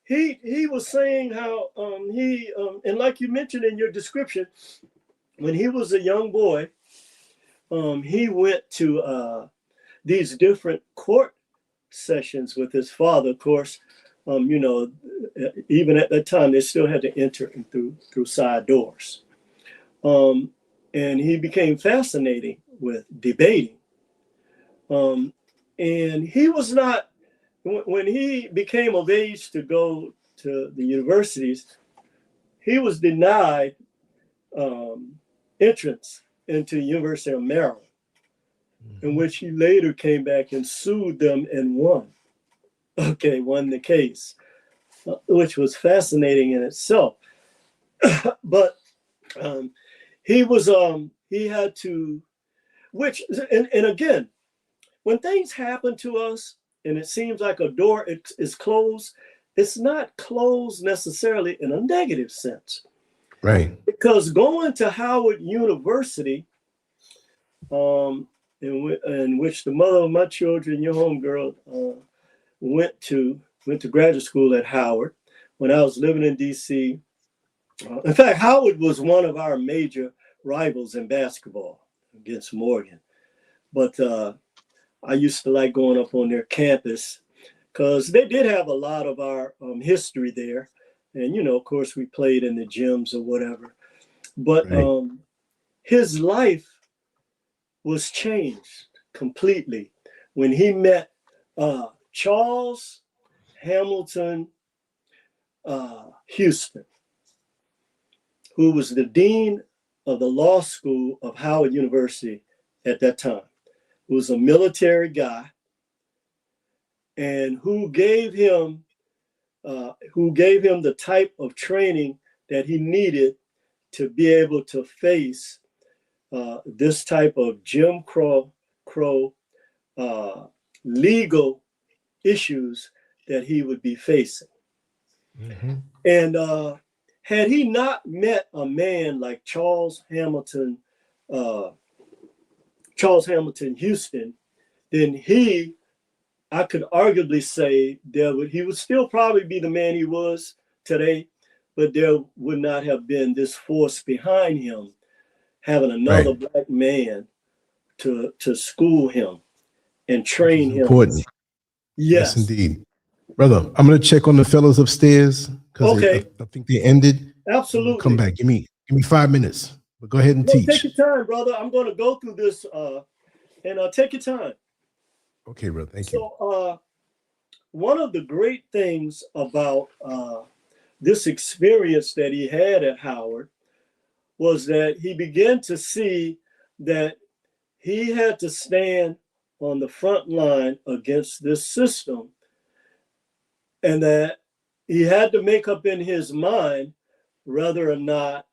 he was saying how and like you mentioned in your description, when he was a young boy, he went to these different court sessions with his father. Of course, even at that time, they still had to enter through side doors. And he became fascinating with debating. And he was not, when he became of age to go to the universities, he was denied entrance into the University of Maryland, in which he later came back and sued them and won. Won the case, which was fascinating in itself. But he had to, and again, when things happen to us and it seems like a door is closed, it's not closed necessarily in a negative sense. Right. Because going to Howard University, in which the mother of my children, your homegirl, went to graduate school at Howard when I was living in DC. In fact, Howard was one of our major rivals in basketball against Morgan. But I used to like going up on their campus because they did have a lot of our history there. And, of course, we played in the gyms or whatever. But his life was changed completely when he met Charles Hamilton Houston, who was the dean of the law school of Howard University at that time, who was a military guy, and who gave him the type of training that he needed to be able to face this type of Jim Crow legal issues that he would be facing. And had he not met a man like Charles Hamilton Houston, then I could arguably say he would still probably be the man he was today, but there would not have been this force behind him, having another Black man to school him and train him. Important. Yes, indeed. Brother, I'm going to check on the fellows upstairs because I think they ended. Absolutely. Come back. Give me 5 minutes. But go ahead and teach. Take your time, brother. I'm going to go through this and take your time. Okay, brother. Thank you. So one of the great things about this experience that he had at Howard was that he began to see that he had to stand on the front line against this system, and that he had to make up in his mind whether or not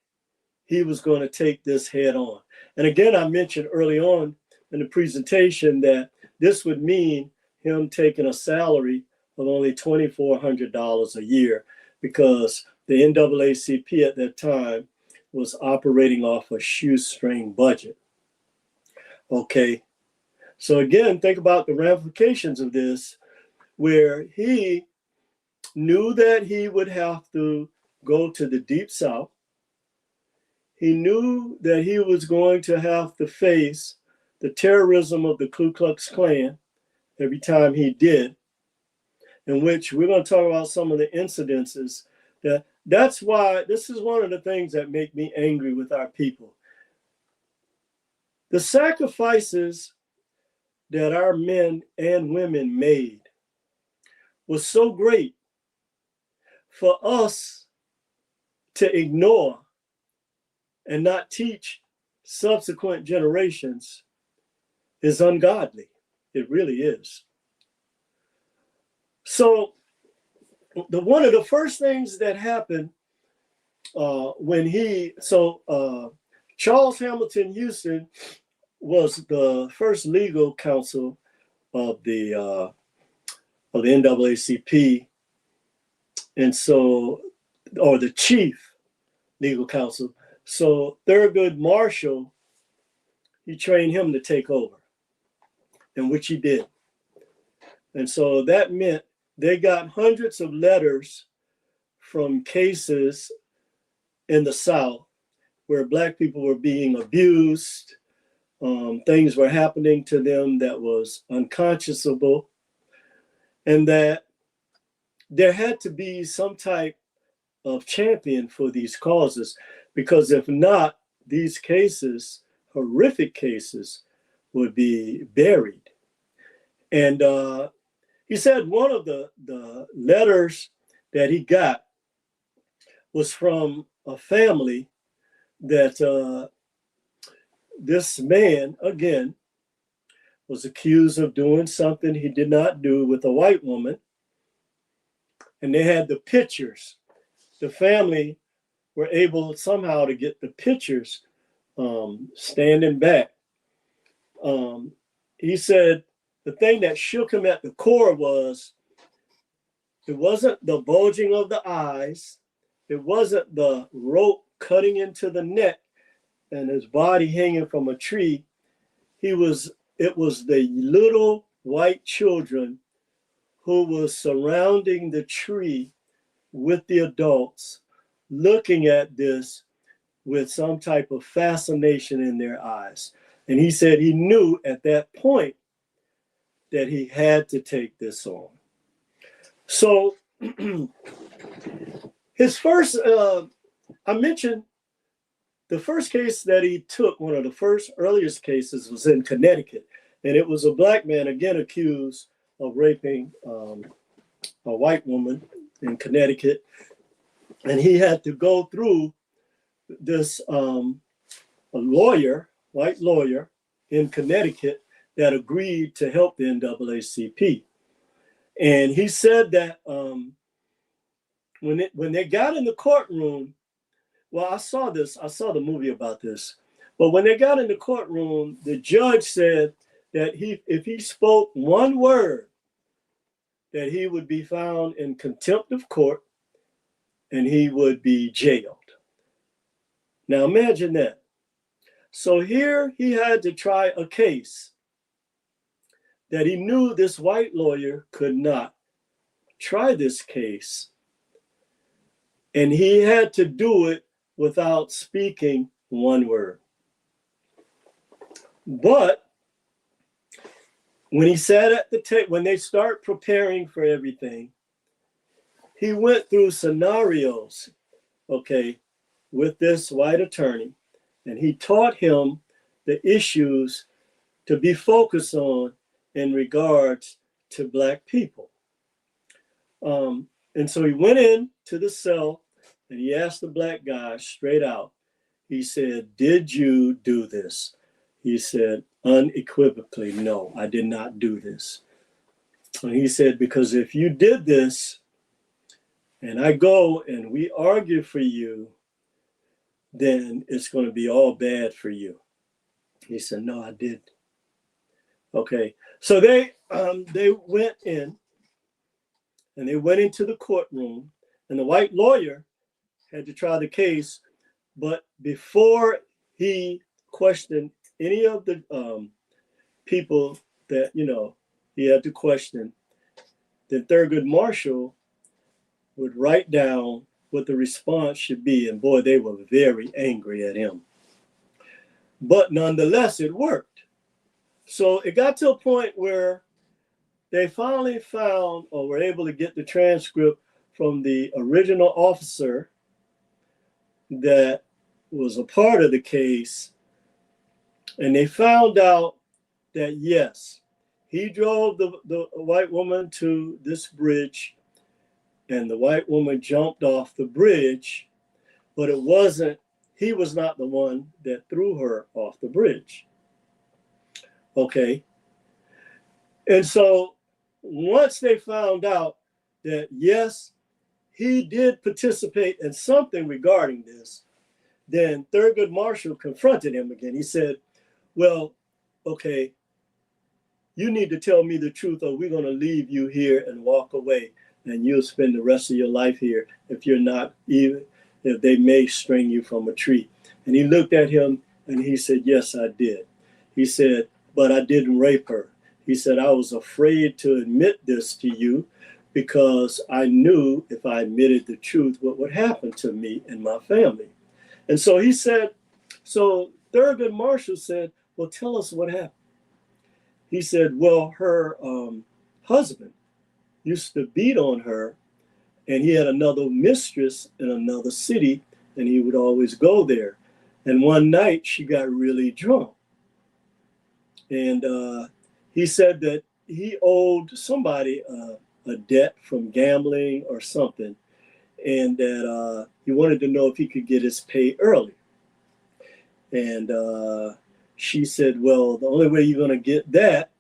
he was going to take this head on. And again, I mentioned early on in the presentation that this would mean him taking a salary of only $2,400 a year, because the NAACP at that time was operating off a shoestring budget. Okay, so again, think about the ramifications of this, where he knew that he would have to go to the Deep South. He knew that he was going to have to face the terrorism of the Ku Klux Klan every time he did, in which we're going to talk about some of the incidences. That's why this is one of the things that make me angry with our people. The sacrifices that our men and women made was so great for us to ignore and not teach subsequent generations is ungodly. It really is. So one of the first things that happened Charles Hamilton Houston was the first legal counsel of the NAACP, and so, or the chief legal counsel. So Thurgood Marshall, he trained him to take over, and which he did. And so that meant they got hundreds of letters from cases in the South where Black people were being abused. Things were happening to them that was unconscionable, and that there had to be some type of champion for these causes, because if not, these cases, horrific cases, would be buried. And he said one of the letters that he got was from a family that this man, again, was accused of doing something he did not do with a white woman. And they had the pictures. The family were able somehow to get the pictures standing back. He said the thing that shook him at the core was, it wasn't the bulging of the eyes, it wasn't the rope cutting into the neck and his body hanging from a tree. It was the little white children who was surrounding the tree with the adults, looking at this with some type of fascination in their eyes. And he said he knew at that point that he had to take this on. So his first, I mentioned the first case that he took, one of the first earliest cases, was in Connecticut. And it was a Black man, again, accused of raping a white woman in Connecticut. And he had to go through this a lawyer, white lawyer in Connecticut, that agreed to help the NAACP. And he said that when they got in the courtroom, well, I saw the movie about this, but when they got in the courtroom, the judge said that if he spoke one word, that he would be found in contempt of court and he would be jailed. Now imagine that. So here he had to try a case that he knew this white lawyer could not try this case. And he had to do it without speaking one word. But when he sat at the table, when they start preparing for everything, he went through scenarios, okay, with this white attorney, and he taught him the issues to be focused on in regards to Black people. And so he went in to the cell and he asked the Black guy straight out. He said, "Did you do this?" He said unequivocally, "No, I did not do this." And he said, "Because if you did this and I go and we argue for you, then it's going to be all bad for you." He said, no, I didn't. Okay. So they went in, and they went into the courtroom, and the white lawyer had to try the case. But before he questioned any of the people that, he had to question, then Thurgood Marshall would write down what the response should be. And boy, they were very angry at him. But nonetheless, it worked. So it got to a point where they finally found, or were able to get the transcript from the original officer that was a part of the case. And they found out that, yes, he drove the white woman to this bridge, and the white woman jumped off the bridge, but he was not the one that threw her off the bridge. Okay. And so once they found out that, yes, he did participate in something regarding this, then Thurgood Marshall confronted him again. He said, well, okay, you need to tell me the truth, or we're going to leave you here and walk away, and you'll spend the rest of your life here if they may string you from a tree. And he looked at him and he said, yes, I did. He said, but I didn't rape her. He said, I was afraid to admit this to you because I knew if I admitted the truth, what would happen to me and my family. And so he said, so Thurgood Marshall said, well, tell us what happened. He said, well, her husband used to beat on her, and he had another mistress in another city, and he would always go there. And one night she got really drunk. And he said that he owed somebody a debt from gambling or something, and that he wanted to know if he could get his pay early. And she said, well, the only way you're going to get that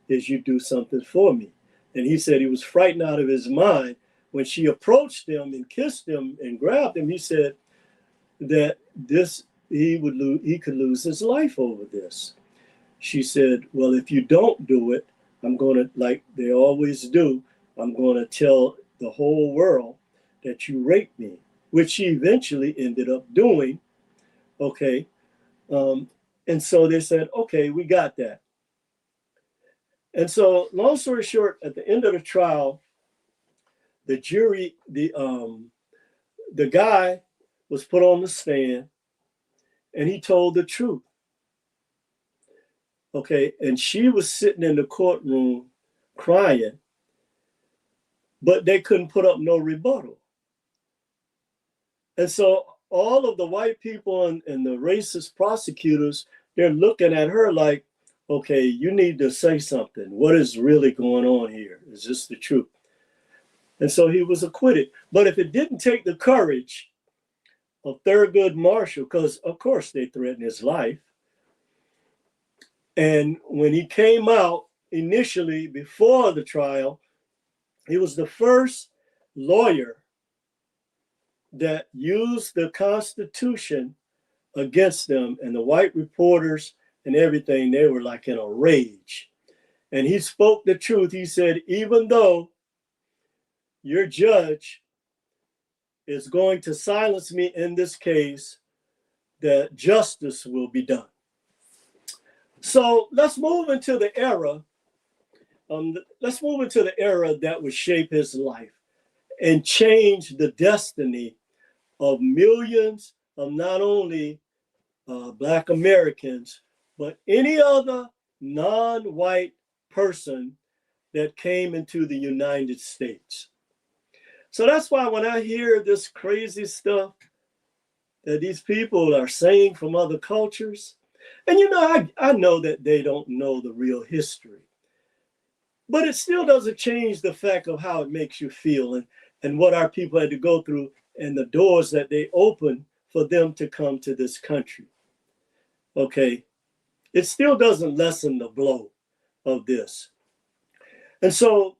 is you do something for me. And he said he was frightened out of his mind. When she approached him and kissed him and grabbed him, he said that he could lose his life over this. She said, well, if you don't do it, I'm going to, like they always do, I'm going to tell the whole world that you raped me, which she eventually ended up doing. Okay. And so they said, okay, we got that. And so long story short, at the end of the trial, the jury, the guy was put on the stand and he told the truth. Okay. And she was sitting in the courtroom crying, but they couldn't put up no rebuttal. And so all of the white people and the racist prosecutors, they're looking at her like, okay, you need to say something. What is really going on here? Is this the truth? And so he was acquitted. But if it didn't take the courage of Thurgood Marshall, because of course they threatened his life. And when he came out initially before the trial, he was the first lawyer that used the Constitution against them, and the white reporters and everything, they were like in a rage. And he spoke the truth. He said, even though your judge is going to silence me in this case, that justice will be done. So let's move into the era. Let's move into the era that would shape his life and change the destiny of millions of not only Black Americans, but any other non-white person that came into the United States. So that's why when I hear this crazy stuff that these people are saying from other cultures, and I know that they don't know the real history, but it still doesn't change the fact of how it makes you feel and what our people had to go through and the doors that they opened for them to come to this country. Okay, it still doesn't lessen the blow of this. And so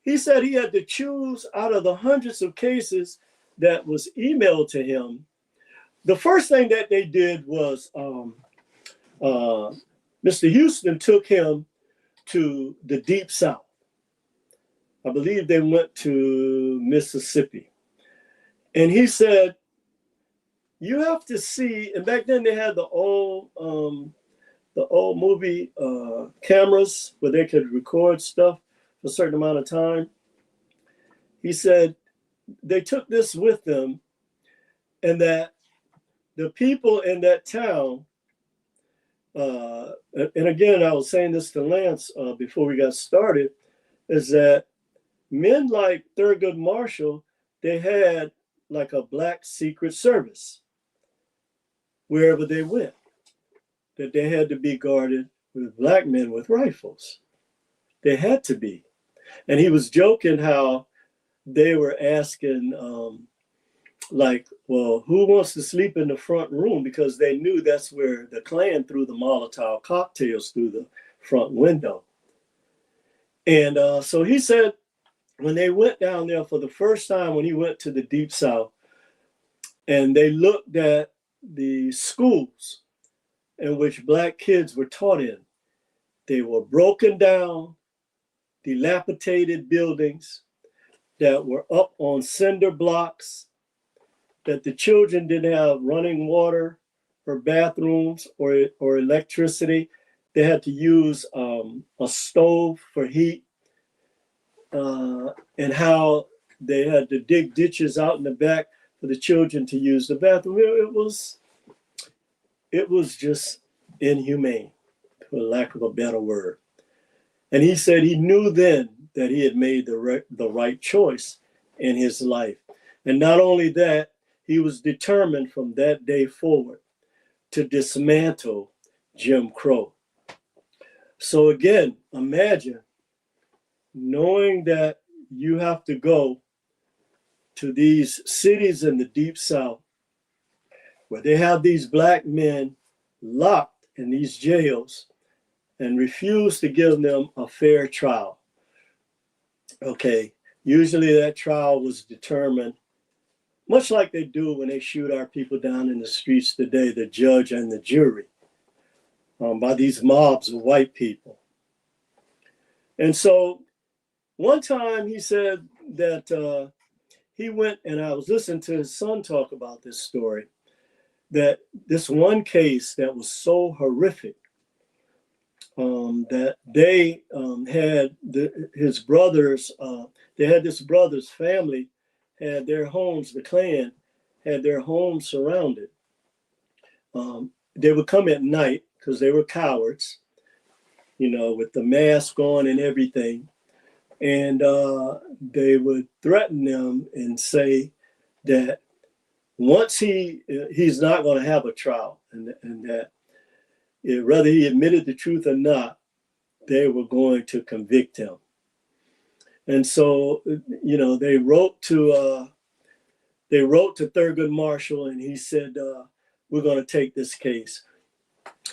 he said he had to choose out of the hundreds of cases that was emailed to him. The first thing that they did was Mr. Houston took him to the Deep South. I believe they went to Mississippi. And he said, you have to see, and back then they had the old movie cameras where they could record stuff for a certain amount of time. He said they took this with them, and that the people in that town, and again, I was saying this to Lance before we got started, is that men like Thurgood Marshall, they had like a black secret service wherever they went, that they had to be guarded with black men with rifles. They had to be. And he was joking how they were asking, like, well, who wants to sleep in the front room? Because they knew that's where the Klan threw the Molotov cocktails through the front window. And so he said, when they went down there for the first time, when he went to the Deep South, and they looked at the schools in which black kids were taught in, they were broken down, dilapidated buildings that were up on cinder blocks, that the children didn't have running water or bathrooms or electricity. They had to use a stove for heat, and how they had to dig ditches out in the back for the children to use the bathroom. It was just inhumane, for lack of a better word. And he said he knew then that he had made the right choice in his life. And not only that, he was determined from that day forward to dismantle Jim Crow. So again, imagine knowing that you have to go to these cities in the Deep South where they have these black men locked in these jails and refuse to give them a fair trial. Okay, usually that trial was determined, much like they do when they shoot our people down in the streets today, the judge and the jury, by these mobs of white people. And so one time he said that he went, and I was listening to his son talk about this story, that this one case that was so horrific, that they had his brothers, they had this brother's family, had their homes, the Klan had their homes surrounded. They would come at night because they were cowards, you know, with the mask on and everything. And they would threaten them and say that once he's not going to have a trial, and that whether he admitted the truth or not, they were going to convict him. And so, you know, they wrote to Thurgood Marshall, and he said, we're going to take this case.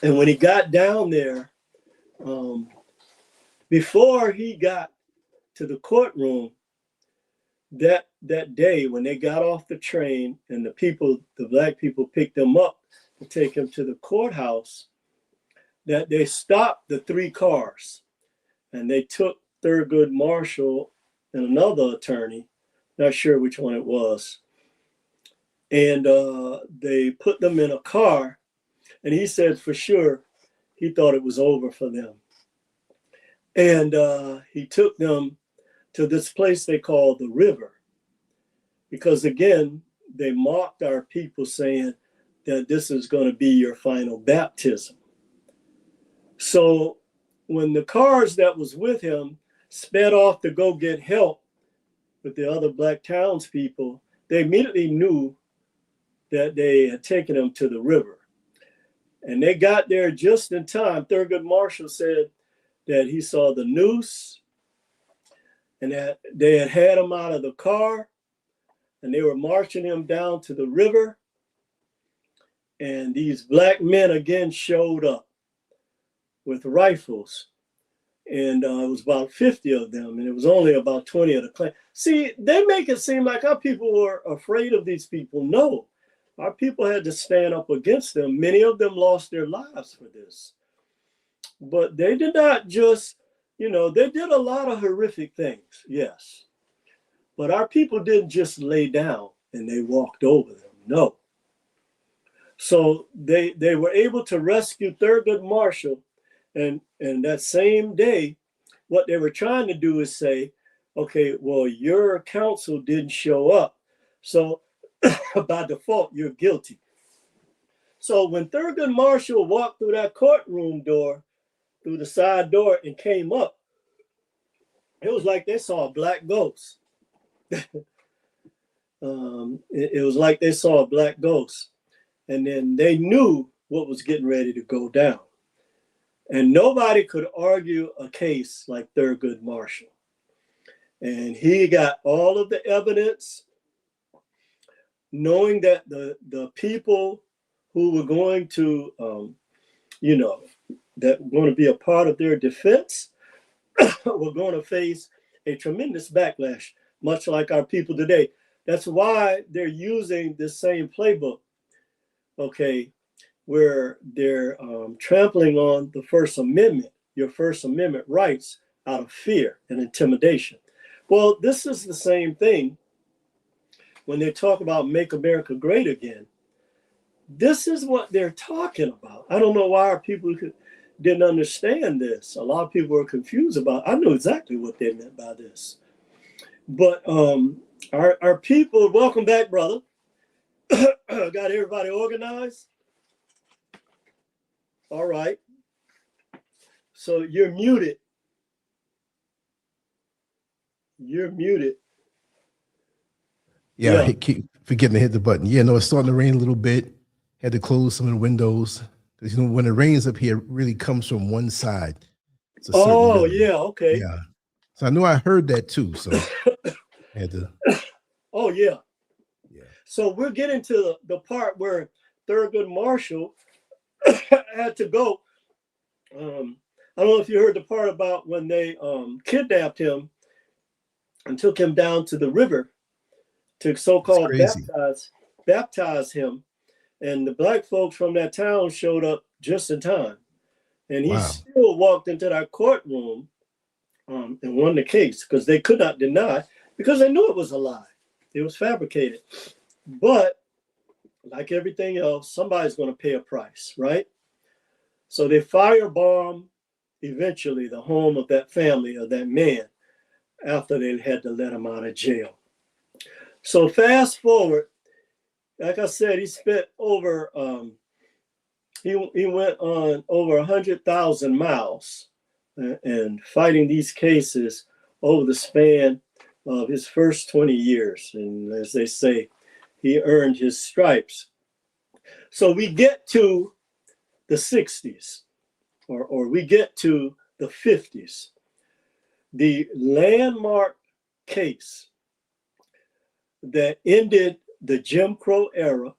And when he got down there, before he got to the courtroom, that day when they got off the train and the black people picked them up to take him to the courthouse, that they stopped the 3 cars and they took Thurgood Marshall and another attorney, not sure which one it was, and they put them in a car, and he said for sure he thought it was over for them. And he took them to this place they call the river, because again, they mocked our people saying that this is going to be your final baptism. So when the cars that was with him sped off to go get help with the other black townspeople, they immediately knew that they had taken him to the river. And they got there just in time. Thurgood Marshall said that he saw the noose and that they had him out of the car and they were marching him down to the river. And these black men again showed up with rifles. And it was about 50 of them, and it was only about 20 of the Klan. See, they make it seem like our people were afraid of these people. No, our people had to stand up against them. Many of them lost their lives for this. But they did not just, they did a lot of horrific things, yes. But our people didn't just lay down and they walked over them. No. So they were able to rescue Thurgood Marshall. And that same day, what they were trying to do is say, okay, well, your counsel didn't show up. So by default, you're guilty. So when Thurgood Marshall walked through that courtroom door, through the side door and came up, it was like they saw a black ghost. It was like they saw a black ghost. And then they knew what was getting ready to go down. And nobody could argue a case like Thurgood Marshall. And he got all of the evidence, knowing that the people who were going to, that were going to be a part of their defense were going to face a tremendous backlash, much like our people today. That's why they're using this same playbook, okay, where they're trampling on the First Amendment, your First Amendment rights, out of fear and intimidation. Well, this is the same thing when they talk about Make America Great Again. This is what they're talking about. I don't know why our people didn't understand this. A lot of people were confused about it. I know exactly what they meant by this. But our people, welcome back, brother. Got everybody organized? All right. So you're muted. You're muted. Yeah, I keep forgetting to hit the button. Yeah, no, it's starting to rain a little bit. Had to close some of the windows. Because, when it rains up here, it really comes from one side. Oh, yeah, okay. Yeah. So I knew I heard that too. So I had to. Oh, yeah. Yeah. So we're getting to the part where Thurgood Marshall had to go. I don't know if you heard the part about when they kidnapped him and took him down to the river to so-called baptize him. And the black folks from that town showed up just in time. And he still walked into that courtroom and won the case because they could not deny, because they knew it was a lie. It was fabricated. But like everything else, somebody's going to pay a price, right? So they firebomb eventually the home of that family, of that man, after they had to let him out of jail. So fast forward, like I said, he spent over, he went on over 100,000 miles and fighting these cases over the span of his first 20 years. And as they say, he earned his stripes. So we get to the 60s, or we get to the 50s. The landmark case that ended the Jim Crow era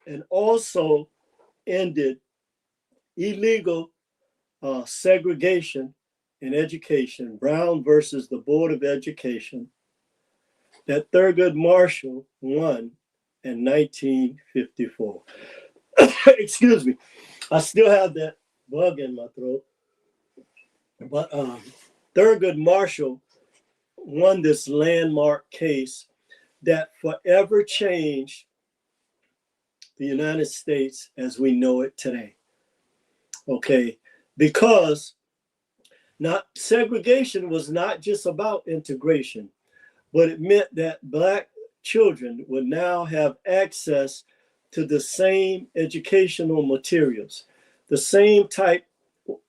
and also ended illegal segregation in education, Brown versus the Board of Education, that Thurgood Marshall won in 1954. Excuse me, I still have that bug in my throat. But Thurgood Marshall won this landmark case that forever changed the United States as we know it today. Okay, because segregation was not just about integration, but it meant that Black children would now have access to the same educational materials, the same type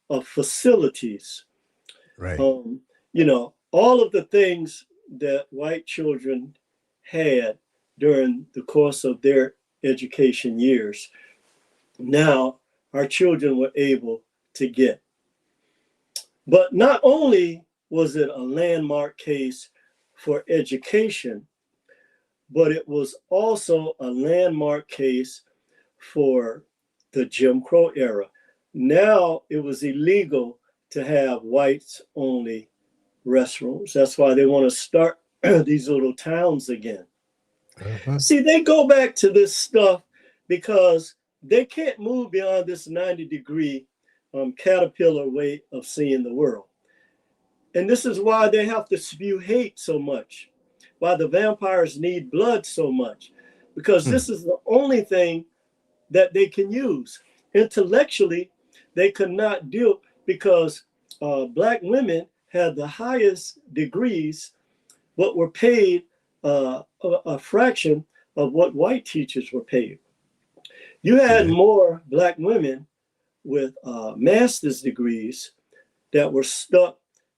of facilities. Right. All of the things that white children had during the course of their education years, now our children were able to get. But not only was it a landmark case for education, but it was also a landmark case for the Jim Crow era. Now it was illegal to have whites only restrooms. That's why they want to start these little towns again. Uh-huh. See, they go back to this stuff because they can't move beyond this 90-degree caterpillar way of seeing the world. And this is why they have to spew hate so much, why the vampires need blood so much, because this is the only thing that they can use. Intellectually, they could not deal because Black women had the highest degrees, but were paid a fraction of what white teachers were paid. You had more Black women with master's degrees that were stuck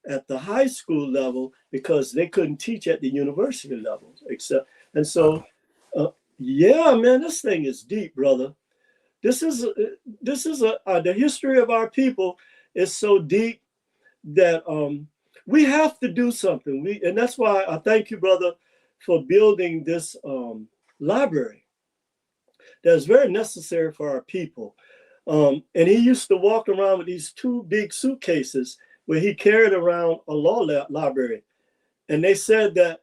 at the high school level because they couldn't teach at the university level. And so, yeah, man, this thing is deep, brother. This is the history of our people is so deep that we have to do something. And that's why I thank you, brother, for building this library that's very necessary for our people. And he used to walk around with these 2 big suitcases where he carried around a law library. And they said that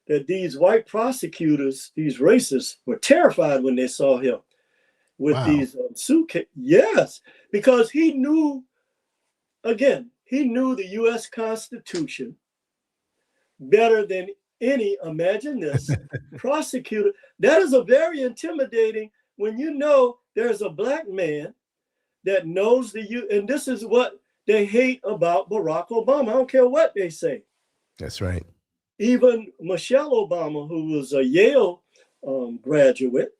that these white prosecutors, these racists, were terrified when they saw him with these suitcases. Yes, because he knew, again, he knew the U.S. Constitution better than any, imagine this, prosecutor. That is a very intimidating when you know there's a Black man that knows and this is what they hate about Barack Obama. I don't care what they say. That's right. Even Michelle Obama, who was a Yale graduate,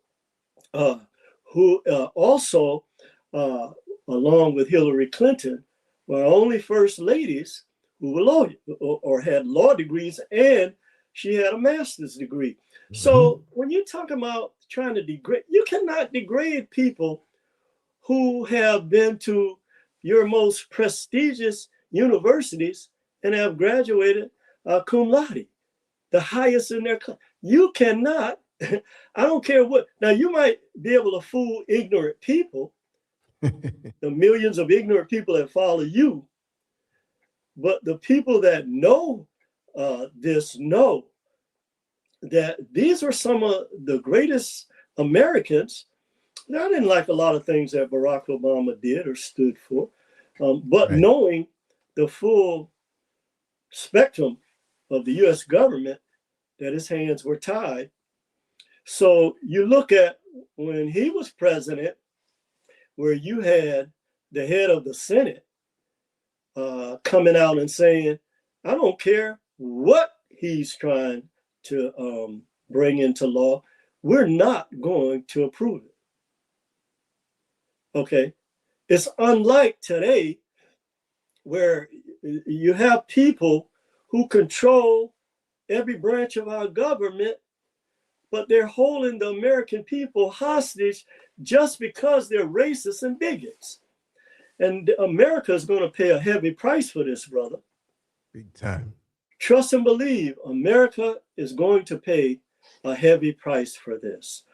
who also, along with Hillary Clinton, were only first ladies who were lawyers or had law degrees, and she had a master's degree. So when you talk about trying to degrade, you cannot degrade people who have been to your most prestigious universities and have graduated cum laude, the highest in their class. You cannot, I don't care what. Now, you might be able to fool ignorant people, the millions of ignorant people that follow you, but the people that know this know that these were some of the greatest Americans. Now, I didn't like a lot of things that Barack Obama did or stood for, but knowing the full spectrum of the U.S. government, that his hands were tied. So you look at when he was president, where you had the head of the Senate coming out and saying, I don't care what he's trying to bring into law, we're not going to approve it. Okay. It's unlike today where you have people who control every branch of our government, but they're holding the American people hostage just because they're racists and bigots. And America is going to pay a heavy price for this, brother. Big time. Trust and believe, America is going to pay a heavy price for this.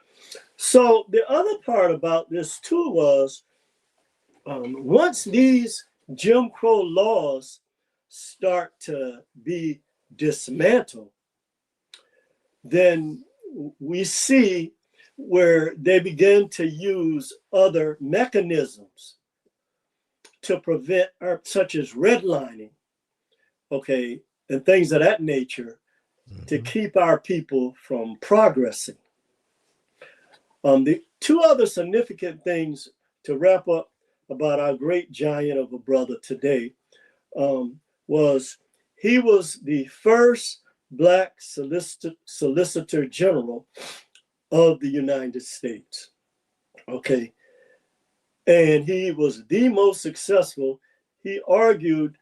So the other part about this too was, once these Jim Crow laws start to be dismantled, then we see where they begin to use other mechanisms to prevent, such as redlining, okay, and things of that nature, to keep our people from progressing. The 2 other significant things to wrap up about our great giant of a brother today was he was the first Black Solicitor General of the United States. Okay. And he was the most successful. He argued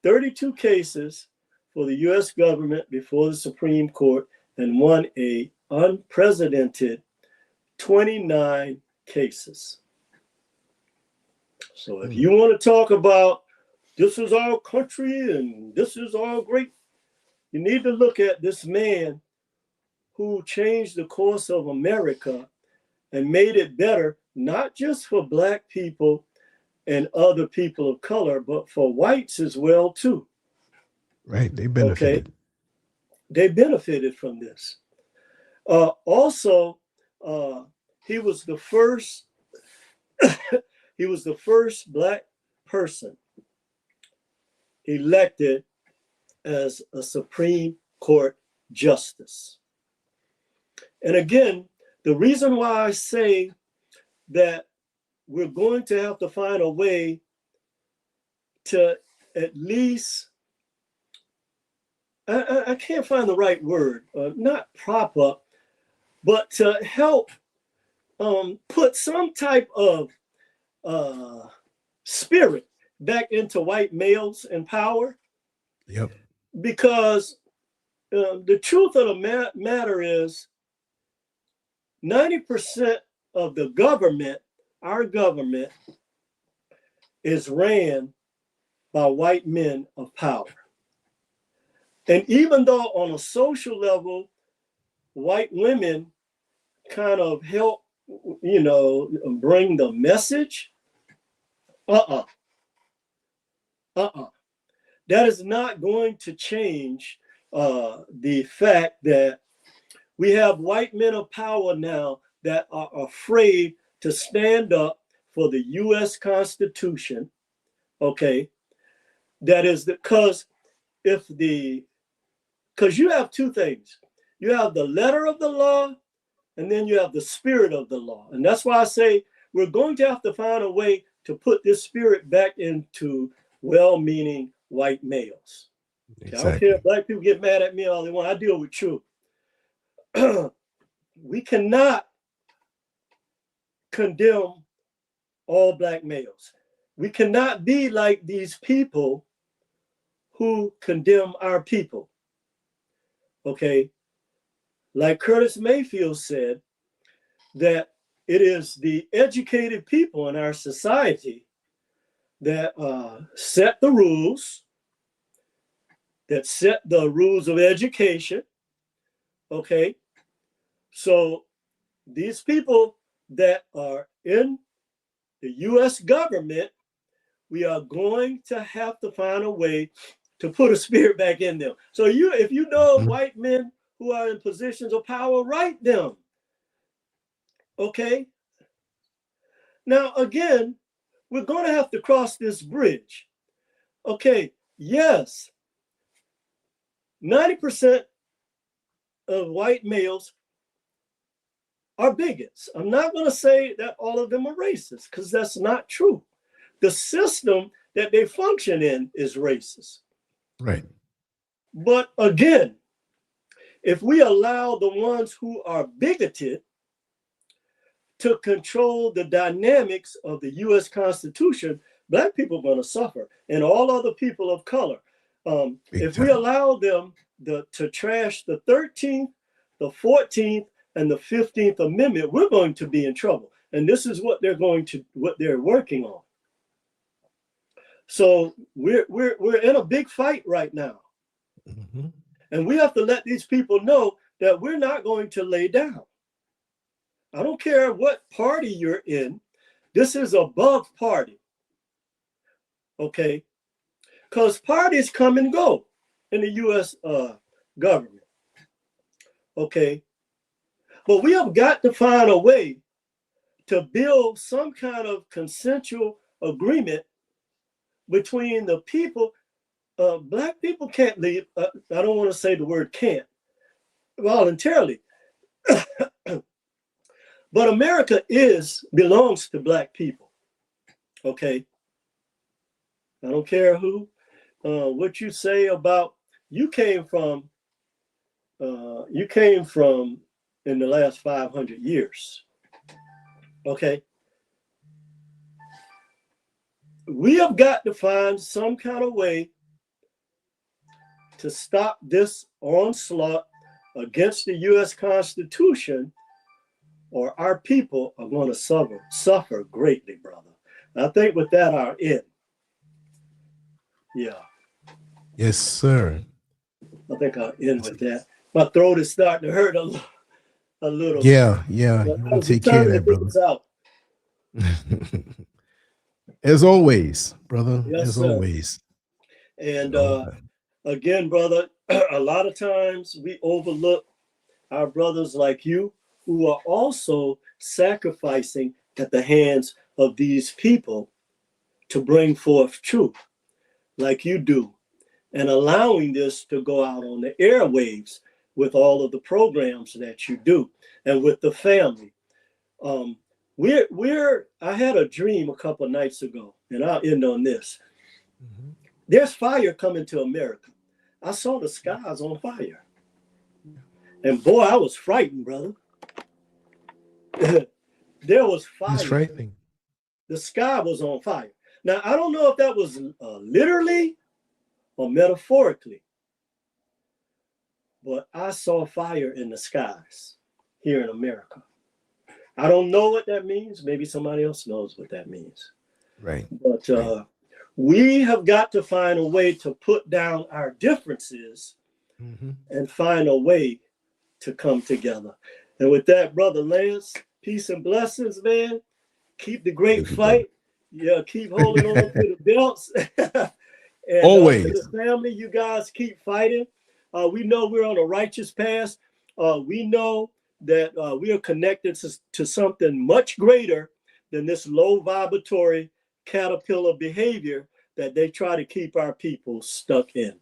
32 cases for the U.S. government before the Supreme Court and won a unprecedented 29 cases. So if you want to talk about this is our country and this is all great, you need to look at this man who changed the course of America and made it better, not just for Black people and other people of color, but for whites as well too. Right, they benefited. Okay? They benefited from this. Also, he was the first. He was the first black person elected as a Supreme Court justice. And again, the reason why I say that we're going to have to find a way to at least, I can't find the right word, not prop up, but to help put some type of spirit back into white males in power. Yep. Because the truth of the matter is 90% of the government, our government, is ran by white men of power. And even though on a social level, white women kind of help, bring the message, that is not going to change the fact that we have white men of power now that are afraid to stand up for the U.S. Constitution. Okay, that is because because you have two things. You have the letter of the law, and then you have the spirit of the law. And that's why I say we're going to have to find a way to put this spirit back into well-meaning white males. Exactly. I don't care if black people get mad at me all they want. I deal with truth. We cannot condemn all black males. We cannot be like these people who condemn our people. Okay, like Curtis Mayfield said, that it is the educated people in our society that set the rules, that set the rules of education. Okay, so these people that are in the U.S. government, we are going to have to find a way to put a spirit back in them. So if you know white men who are in positions of power, write them. Okay. Now, again, we're going to have to cross this bridge. Okay. Yes. 90% of white males are bigots. I'm not going to say that all of them are racist, because that's not true. The system that they function in is racist. Right. But again, if we allow the ones who are bigoted to control the dynamics of the U.S. Constitution, black people are going to suffer, and all other people of color. If we allow them to trash the 13th, the 14th, and the 15th Amendment, we're going to be in trouble. And this is what they're working on. So we're in a big fight right now. Mm-hmm. And we have to let these people know that we're not going to lay down. I don't care what party you're in. This is above party. Okay? Because parties come and go in the U.S. government. Okay? But we have got to find a way to build some kind of consensual agreement between the people. Black people can't leave. I don't want to say the word can't voluntarily. But America belongs to black people. Okay. I don't care what you say about, you came from in the last 500 years. Okay. We have got to find some kind of way to stop this onslaught against the U.S. Constitution, or our people are going to suffer greatly, brother. I think with that, I'll end. Yeah. Yes, sir. I think I'll end with that. My throat is starting to hurt a little. Yeah. You want to take care of that, brother. As always, brother. Yes, as sir. Always. And again, brother, a lot of times we overlook our brothers like you who are also sacrificing at the hands of these people to bring forth truth like you do, and allowing this to go out on the airwaves with all of the programs that you do and with the family. I had a dream a couple of nights ago, and I'll end on this. Mm-hmm. There's fire coming to America. I saw the skies on fire. And boy, I was frightened, brother. There was fire. It's frightening. The sky was on fire. Now, I don't know if that was literally or metaphorically, but I saw fire in the skies here in America. I don't know what that means. Maybe somebody else knows what that means. Right. But we have got to find a way to put down our differences and find a way to come together. And with that, Brother Lance, peace and blessings, man. Keep the great fight. Yeah, keep holding on to the belts. And always. To the family, you guys keep fighting. We know we're on a righteous path. We know that we are connected to something much greater than this low vibratory caterpillar behavior that they try to keep our people stuck in.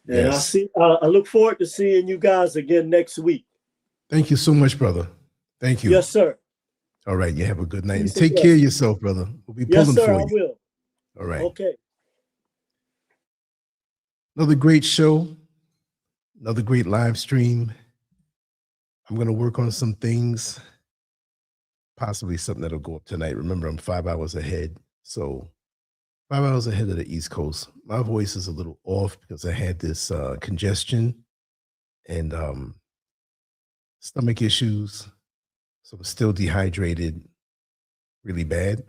And yes. I look forward to seeing you guys again next week. Thank you so much, brother. Thank you. Yes, sir. All right. You have a good night. And take care of yourself, brother. We'll be yes, pulling sir, for you. I will. All right. Okay. Another great show. Another great live stream. I'm going to work on some things. Possibly something that'll go up tonight. Remember, I'm 5 hours ahead. So 5 hours ahead of the East Coast. My voice is a little off because I had this congestion and stomach issues. So I'm still dehydrated really bad.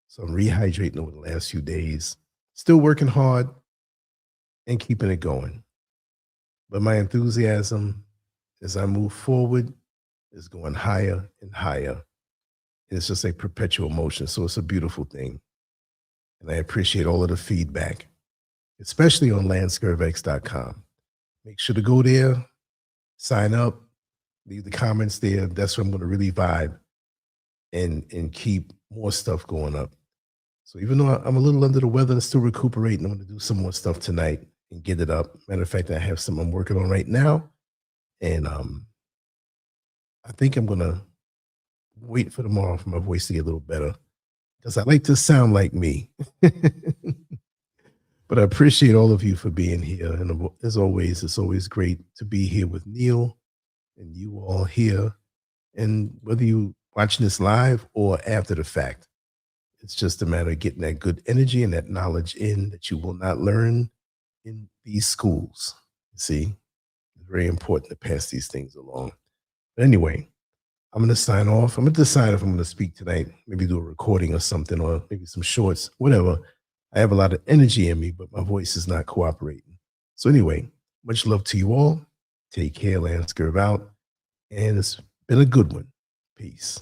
So I'm rehydrating over the last few days. Still working hard and keeping it going. But my enthusiasm as I move forward is going higher and higher. And it's just a perpetual motion. So it's a beautiful thing. And I appreciate all of the feedback, especially on landscurvex.com. Make sure to go there, sign up, leave the comments there. That's where I'm going to really vibe and keep more stuff going up. So even though I'm a little under the weather and still recuperating, I'm going to do some more stuff tonight and get it up. Matter of fact, I have something I'm working on right now. And I think I'm going to wait for tomorrow for my voice to get a little better because I like to sound like me. But I appreciate all of you for being here. And as always, it's always great to be here with Neil and you all here. And whether you watching this live or after the fact, it's just a matter of getting that good energy and that knowledge in that you will not learn in these schools. See, it's very important to pass these things along. But anyway, I'm going to sign off. I'm going to decide if I'm going to speak tonight, maybe do a recording or something, or maybe some shorts, whatever. I have a lot of energy in me, but my voice is not cooperating. So anyway, much love to you all. Take care, Lance Gerv out. And it's been a good one. Peace.